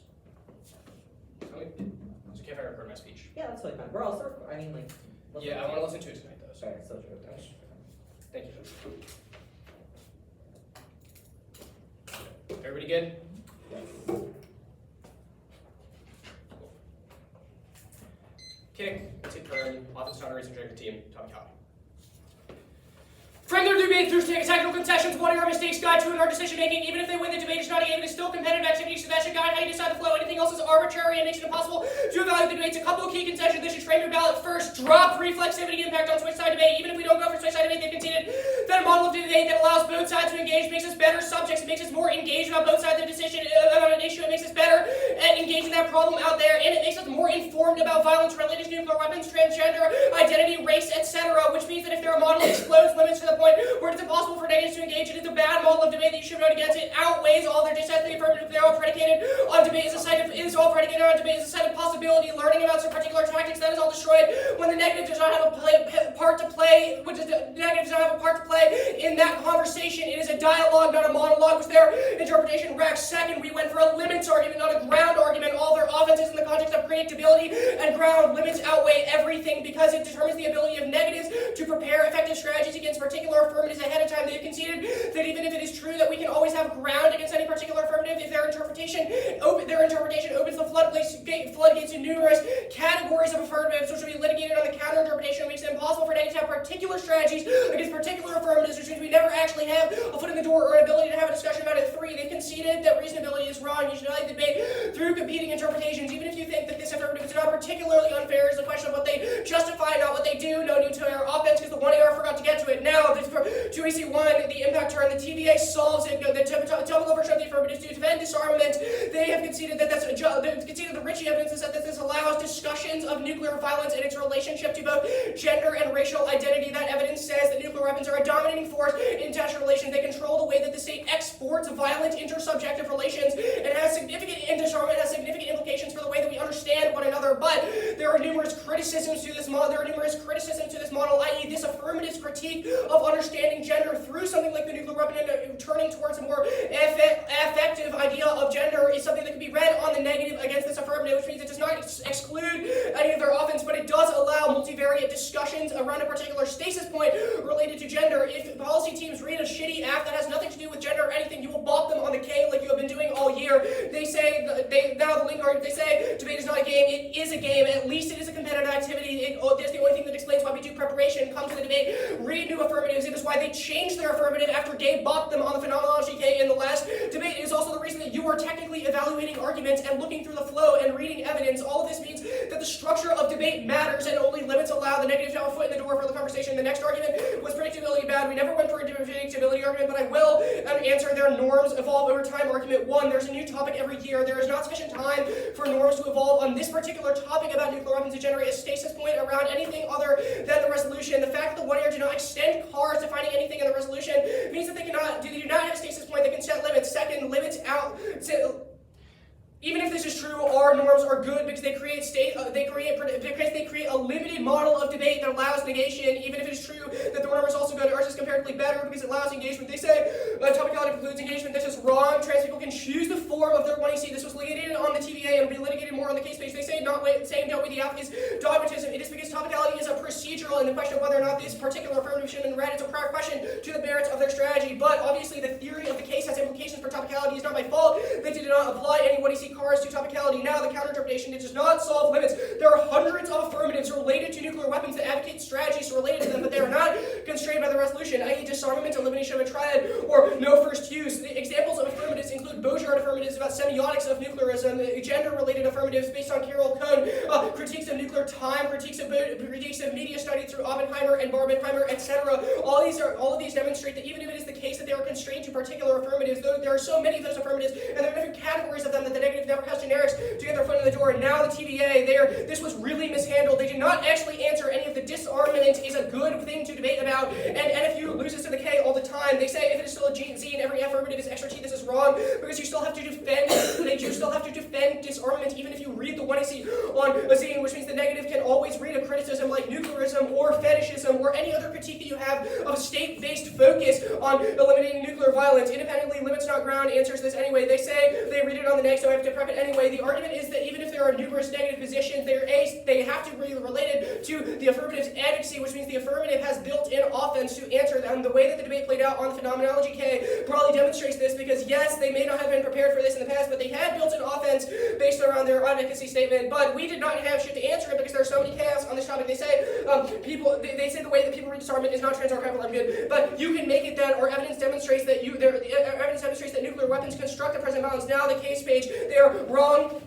It's okay if I record my speech. Yeah, that's totally fine. We're also, I mean, like. let's- Yeah, I want to listen to it tonight, though. Sorry, so true. Thank you. Everybody good? Kick, take turn, offense, counter, race, and drag the team, top copy. Frame their debate through technical concessions, what are your mistakes guide to in our decision making. Even if they win the debate, it's not a game, it is still competitive activity, so that should guide how you decide the flow. Anything else is arbitrary and makes it impossible to evaluate the debates. A couple of key concessions, they should frame your ballot first. Drop reflexivity impact on switch side debate. Even if we don't go for switch side debate, they've conceded that a model of debate that allows both sides to engage makes us better subjects. It makes us more engaged about both sides of the decision on an issue. It makes us better at engaging that problem out there, and it makes us more informed about violence related to nuclear weapons, transgender identity, race, etc. Which means that if their model explodes limits to the point where it's impossible for negatives to engage, it is a bad model of debate that you should vote against. It outweighs all their dissent. The affirmative, they're all predicated on debate as a site of possibility. Learning about some particular tactics, that is all destroyed when the negative does not have a part to play. Which is the negative does not have a part to play in that conversation. It is a dialogue, not a monologue, which their interpretation racks. Second, we went for a limits argument, not a ground argument. All their offenses in the context of predictability and ground limits outweigh everything because it determines the ability of negatives to prepare effective strategies against particular affirmatives ahead of time. They have conceded that even if it is true that we can always have ground against any particular affirmative, if their interpretation opens the floodgates to numerous categories of affirmatives, which will be litigated on the counter interpretation, makes it impossible for negatives to have particular strategies against particular affirmatives, which means we never actually have a foot in the door or an ability to have a discussion about it. 3, they conceded that reasonability is wrong. You should not debate through competing interpretations. Even if you think that this affirmative is not particularly unfair, is a question of what they justify, not what they do. No new to our offense because the 1AR forgot to get to it. Now, 2AC1, the impact turn, the TVA solves it. The typical version of the affirmative to defend disarmament. They have conceded that conceded the Ritchie evidence is that this allows discussions of nuclear violence and its relationship to both gender and racial identity. That evidence says that nuclear weapons are a dominating force in international relations. They control the way that the state exports violent intersubjective relations and disarmament has significant implications for the way that we understand one another. But there are numerous criticisms to this model. I.e., this affirmative's critique of understanding gender through something like the nuclear weapon and turning towards a more effective idea of gender is something that can be read on the negative against this affirmative, which means it does not exclude any of their offense, but it does allow multivariate discussions around a particular stasis point related to gender. If policy teams read a shitty app that has nothing to do with gender or anything, you will bop them on the K like you have been doing all year. They say, now the link argument, they say debate is not a game. It is a game. At least it is a competitive activity. That's the only thing that explains why we do preparation. Come to the debate, read new affirmatives. It is why they changed their affirmative after Gabe bopped them on the phenomenology K in the last debate. It is also the reason that you are technically evaluating arguments and looking through the flow and reading evidence. All of this means that the structure of debate matters and only limits allow the negative to have a foot in the door for the conversation. The next argument was predictability bad. We never went for a predictability argument, but I will answer their norms evolve over time argument. 1, there's a new topic every year. There is not sufficient time for norms to evolve on this particular topic about nuclear weapons to generate a stasis point around anything other than the resolution. The fact that the 1AR do not extend cars defining anything in the resolution means that they do not have a stasis point. They can set limits. Second, limits out. Even if this is true, our norms are good because they create a limited model of debate that allows negation. Even if it is true that the norm is also good, ours is comparatively better because it allows engagement. They say topicality precludes engagement. This is wrong. Trans people can choose the form of their 1AC. This was litigated on the TVA and will be litigated more on the case page. They say don't weigh the app is dogmatism. It is because topicality is a procedural, and the question of whether or not this particular affirmative should have been read is a prior question to the merits of their strategy. But obviously, the theory of the case has implications for topicality. It's not my fault. They did not apply any 1AC cars to topicality. Now, the counter-interpretation, it does not solve limits. There are hundreds of affirmatives related to nuclear weapons that advocate strategies related to them, but they are not constrained by the resolution, i.e. disarmament, elimination of a triad, or no first use. The examples of affirmatives include Beaujard affirmatives about semiotics of nuclearism, gender-related affirmatives based on Carol Cohn, time, critiques of media study through Oppenheimer and Barbenheimer, etc. All of these demonstrate that even if it is the case that they are constrained to particular affirmatives, though there are so many of those affirmatives, and there are different categories of them that the negative never has generics to get their foot in the door. And now the TVA, this was really mishandled. They did not actually answer any of the disarmament is a good thing to debate about. And NFU loses to the K all the time. They say if it is still a G and Z and every affirmative is extra T, this is wrong because you still have to defend. They do still have to defend disarmament, even if you read the 1AC on a zine, which means the negative can always read a criticism like nuclearism or fetishism or any other critique that you have of a state-based focus on eliminating nuclear violence. Independently, limits not ground answers this anyway. They say they read it on the next, so I have to prep it anyway. The argument is that even if there are numerous negative positions, they have to be related to the affirmative's advocacy, which means the affirmative has built-in offense to answer them. The way that the debate played out on the phenomenology K probably demonstrates this because, yes, they may not have been prepared for this in the past, but they had built-in offense based around their advocacy statement, but we did not have shit to answer it because there's so many chaos on this topic. They say they say the way that people read disarmament is not transarchival. I'm good, but you can make it that, or evidence demonstrates that nuclear weapons construct the present violence. Now the case page, they are wrong.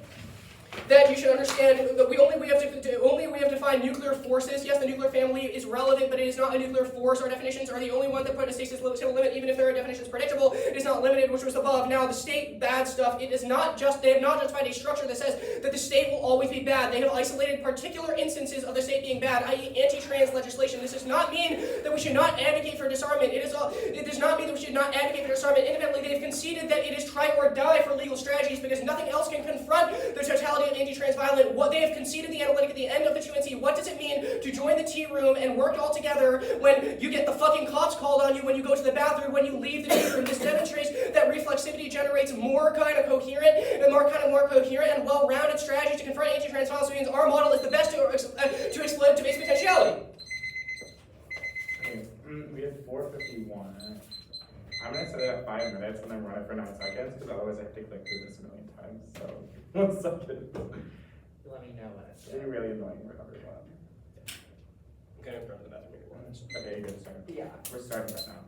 That you should understand that we have defined nuclear forces. Yes, the nuclear family is relevant, but it is not a nuclear force. Our definitions are the only one that put a stasis limit, even if there are definitions predictable. It is not limited, which was above. Now the state bad stuff. It is not just they have not just found a structure that says that the state will always be bad. They have isolated particular instances of the state being bad, i.e., anti-trans legislation. This does not mean that we should not advocate for disarmament. It does not mean that we should not advocate for disarmament. Independently, they've conceded that it is try or die for legal strategies because nothing else can confront the totality of anti-trans violence. What they have conceded the analytic at the end of the 2NC. What does it mean to join the tea room and work all together when you get the fucking cops called on you, when you go to the bathroom, when you leave the tea room? This demonstrates that reflexivity generates more coherent and well-rounded strategies to confront anti-trans violence. Means our model is the best to exploit today's potentiality. Okay, we have 4:51. I'm gonna set it at 5 minutes and then run it for 9 seconds because otherwise I have to click through this a million times. So 1 second. Let me know when it's It's really, really annoying for everyone. I'm going to go to the bathroom. Okay, you're good. Start. Yeah. We're starting right now.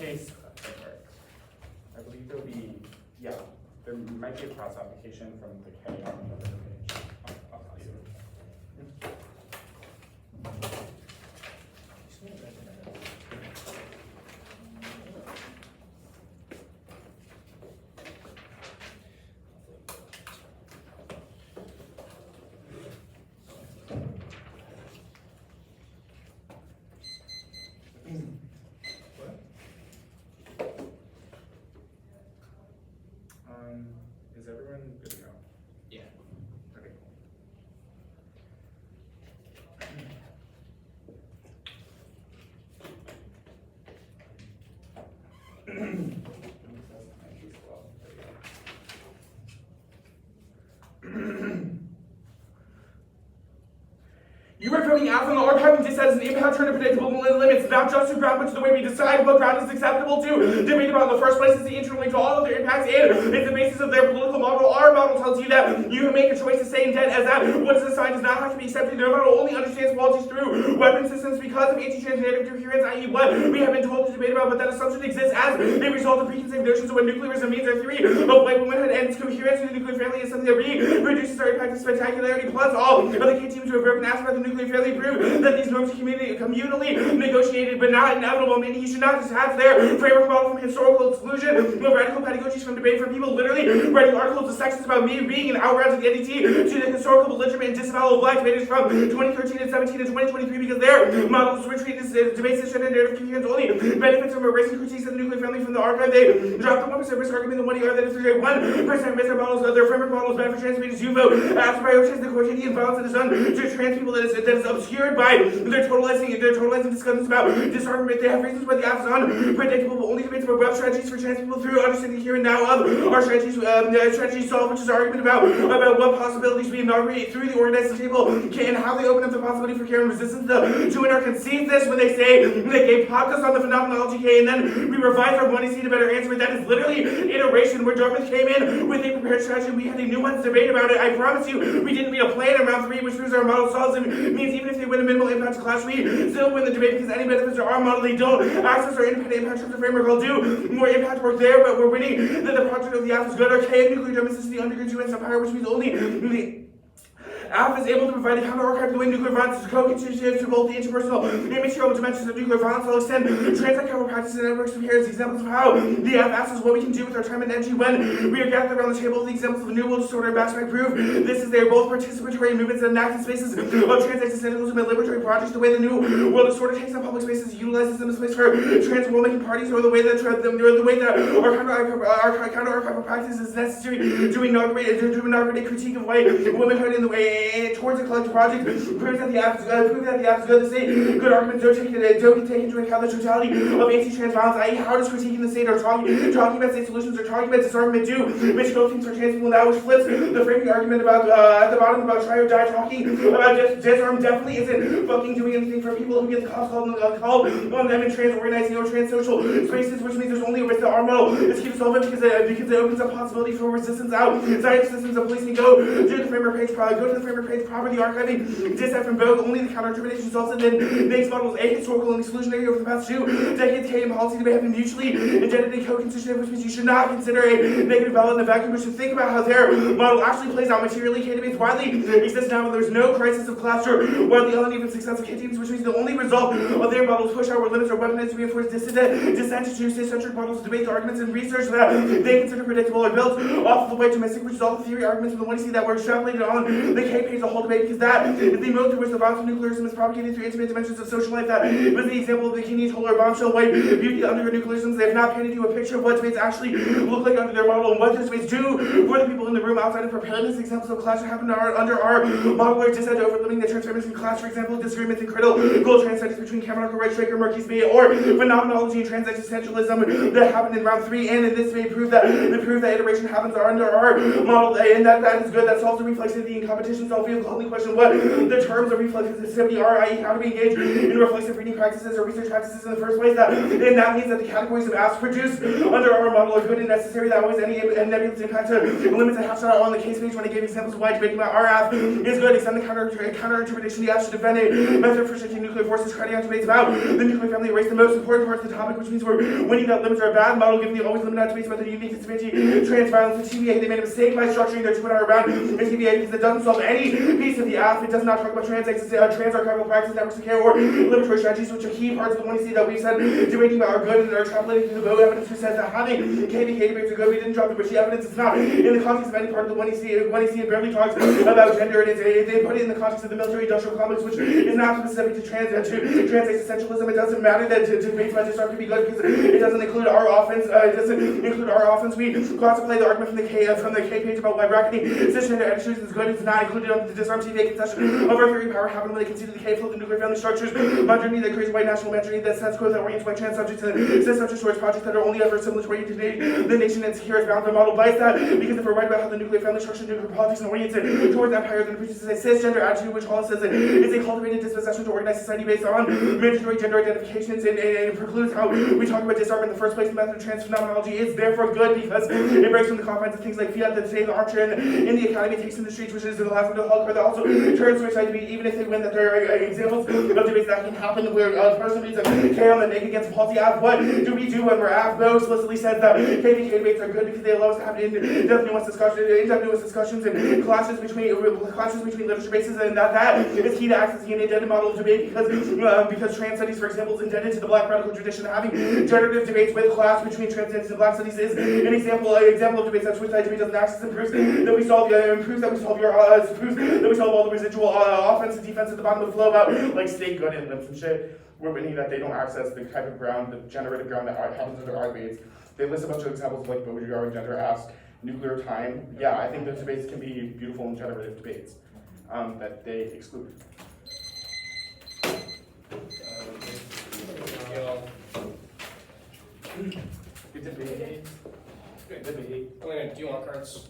case, I believe there'll be, yeah, there might be a cross application from the K on the other page. I'll tell you. Is everyone good to go? Yeah. Okay, cool. You are voting out from the archiving just as an impact turn to predictable limits, not just to ground, but to the way we decide what ground is acceptable to. Debate about in the first place is the interlink to all of their impacts and it's the basis of their political model. Our model tells you that you make a choice to stay in debt as that what is assigned does not have to be accepted. Their model only understands policies through weapon systems because of anti-transnative interference, i.e. what we have been told to debate about, but that assumption exists as a result of preconceived notions of what nuclearism means. Our theory of white womanhood and its coherence to the nuclear family is something that reduces our impact to spectacularity, plus all of the K teams who have broken aspect of the nuclear family prove that these norms are communally negotiated but not inevitable, meaning you should not just have their framework model from historical exclusion of radical pedagogies from debate from people literally writing articles of sections about me being an outrage of the NDT to the historical belligerent and disavowal of black debaters from 2013 and 17 and 2023 because their models retreat this debate system and narrative coherence only benefits from erasing critiques of the nuclear family from the archive. They drop the 1% risk argument, the money are that if there's a 1% risk models of their framework models bad for trans debaters, you vote after prioritize the quotidian violence that is done to trans people that is obscured by their totalizing discussions about disarmament. They have reasons why the app is unpredictable, but only debates about web strategies for trans people through understanding the here and now of our strategies solve, which is our argument about what possibilities we inaugurate through the organizing table and how they open up the possibility for care and resistance. The two in our conceive this when they say they gave podcasts on the phenomenology K and then we revised our money seat to better answer it. That is literally iteration where Dartmouth came in with a prepared strategy. We had a nuanced debate about it. I promise you, we didn't read a plan in round 3, which proves our model solves and means even if they win a minimal impact to class, we still win the debate because any benefits to our model they don't access our independent impact terms of framework. I'll do more impact work there, but we're winning that the project of the app is good. Our K nuclear domesticity undergirds US empire, which means only the AF is able to provide a counter-archive to the way nuclear violence is co-constitutive to both the interpersonal and material dimensions of nuclear violence. I'll extend transit cover practices and networks to here as examples of how the AF asks us what we can do with our time and energy when we are gathered around the table. The examples of the New World Disorder and Mass Spec prove this is they are both participatory movements and active spaces of trans-existentialism and liberatory projects. The way the New World Disorder takes on public spaces, utilizes them as a place for trans rule-making parties, or the way that our counter-archival practice is necessary to inaugurate a critique of white womanhood in the way towards a collective project proves that the app is good. The state good arguments don't take into account the totality of anti-trans violence, i.e. how does critiquing the state or talking about state solutions or talking about disarmament do which go things for trans people now, which flips the framing argument about at the bottom about try or die. Talking about disarm definitely isn't fucking doing anything for people who get the cops called on them in trans organizing or trans social spaces, which means there's only a risk that our model is keep solvent because it opens up possibilities for resistance outside of systems of policing. Go to the framework page, property archiving, dissent from Vogue, only the counter-interpretation results and then makes models A, historical and exclusionary over the past 2 decades. K and policy debate have been mutually indebted and co-constitutive, which means you should not consider a negative ballot in a vacuum, but should think about how their model actually plays out materially. K debates widely exist now, but there's no crisis of class or widely uneven success of K teams, which means the only result of their models push outward limits or weaponize to reinforce dissent to state-centered models, debate the arguments and research that they consider predictable are built off of the white domestic, which is all the theory arguments from the 1C that were extrapolated on the K page, the whole debate, because that is the mode through which the violence of nuclearism is propagated through intimate dimensions of social life. That was the example of the bikini total or bombshell white beauty under nuclearisms. They have not painted you a picture of what debates actually look like under their model and what those debates do for the people in the room outside of preparedness. Examples of clash that happen under our model are dissent over limiting the transference in class, for example, disagreements in critical trans studies between Cameron Right Striker, Murky's Bay, or phenomenology and trans-existentialism that happened in round 3, and in this may prove that iteration happens under our model, and that is good. That solves the reflexivity and competition self-reveal calmly question what the terms of reflexivity are, i.e. how to be engaged in reflexive reading practices or research practices in the first place. And that means that the categories of asks produced under our model are good and necessary. That always any nebulous impact to limits a half shot on the case page when I gave examples of why debating about RF is good. Extend the counter interpretation the asked to defend a method for shifting nuclear forces. Crowding out debates about the nuclear family erase the most important parts of the topic, which means we're winning that limits are a bad model, given the always limited debates about the unique disability, trans violence, and TVA. They made a mistake by structuring their 2 hour round in TVA because it doesn't solve any piece of the app. It does not talk about trans archival practices, networks of care, or liberatory strategies, which are key parts of the 1EC that we've said debating about are good and are extrapolating through the vote evidence, who says that having KVK debates are good. We didn't drop the Bushy evidence. It's not in the context of any part of the 1EC. 1EC barely talks about gender. They put it in the context of the military-industrial complex, which is not specific to trans existentialism. It doesn't matter that debates about disrupt could be good because it doesn't include our offense. It doesn't include our offense. We contemplate the argument from the K page about why bracketing cisgender issues is good. It's not included on the disarm TVA concession of our theory power happened when they conceded the K flow of the nuclear family structures. Modernity that creates white national imagery that sets quote that orients white trans subjects and cis subjects towards projects that are only ever similar to oriented the nation and secure its boundary model bias that because if we're right about how the nuclear family structure nuclear politics and oriented towards empire, then it produces a cisgender attitude, which Hollis says is a cultivated dispossession to organize society based on mandatory gender identifications, and it precludes how we talk about disarm in the first place. The method of trans phenomenology is therefore good because it breaks from the confines of things like fiat that today the armchair in the academy takes in the streets, which is the last one to Hulk, that also turns suicide debate, even if they win, that there are examples of debates that can happen where the person reads a K on the neg against policy app. What do we do when we're asked? Bo explicitly says that KVK debates are good because they allow us to have in-depth nuanced discussions and clashes between literature bases, and that is key to accessing an indebted model of debate because trans studies, for example, is indebted to the Black radical tradition. Having generative debates with class between trans studies and Black studies is an example of debates that suicide debate doesn't access and proves that we solve all the residual offense and defense at the bottom of the flow about like state good and some shit. We're winning that they don't access the type of ground, the generative ground that happens under our debates. They list a bunch of examples like Baudrillard, gender ask, nuclear time. Yeah, I think those debates can be beautiful and generative debates that they exclude. Good debate. Good debate. Do you want cards?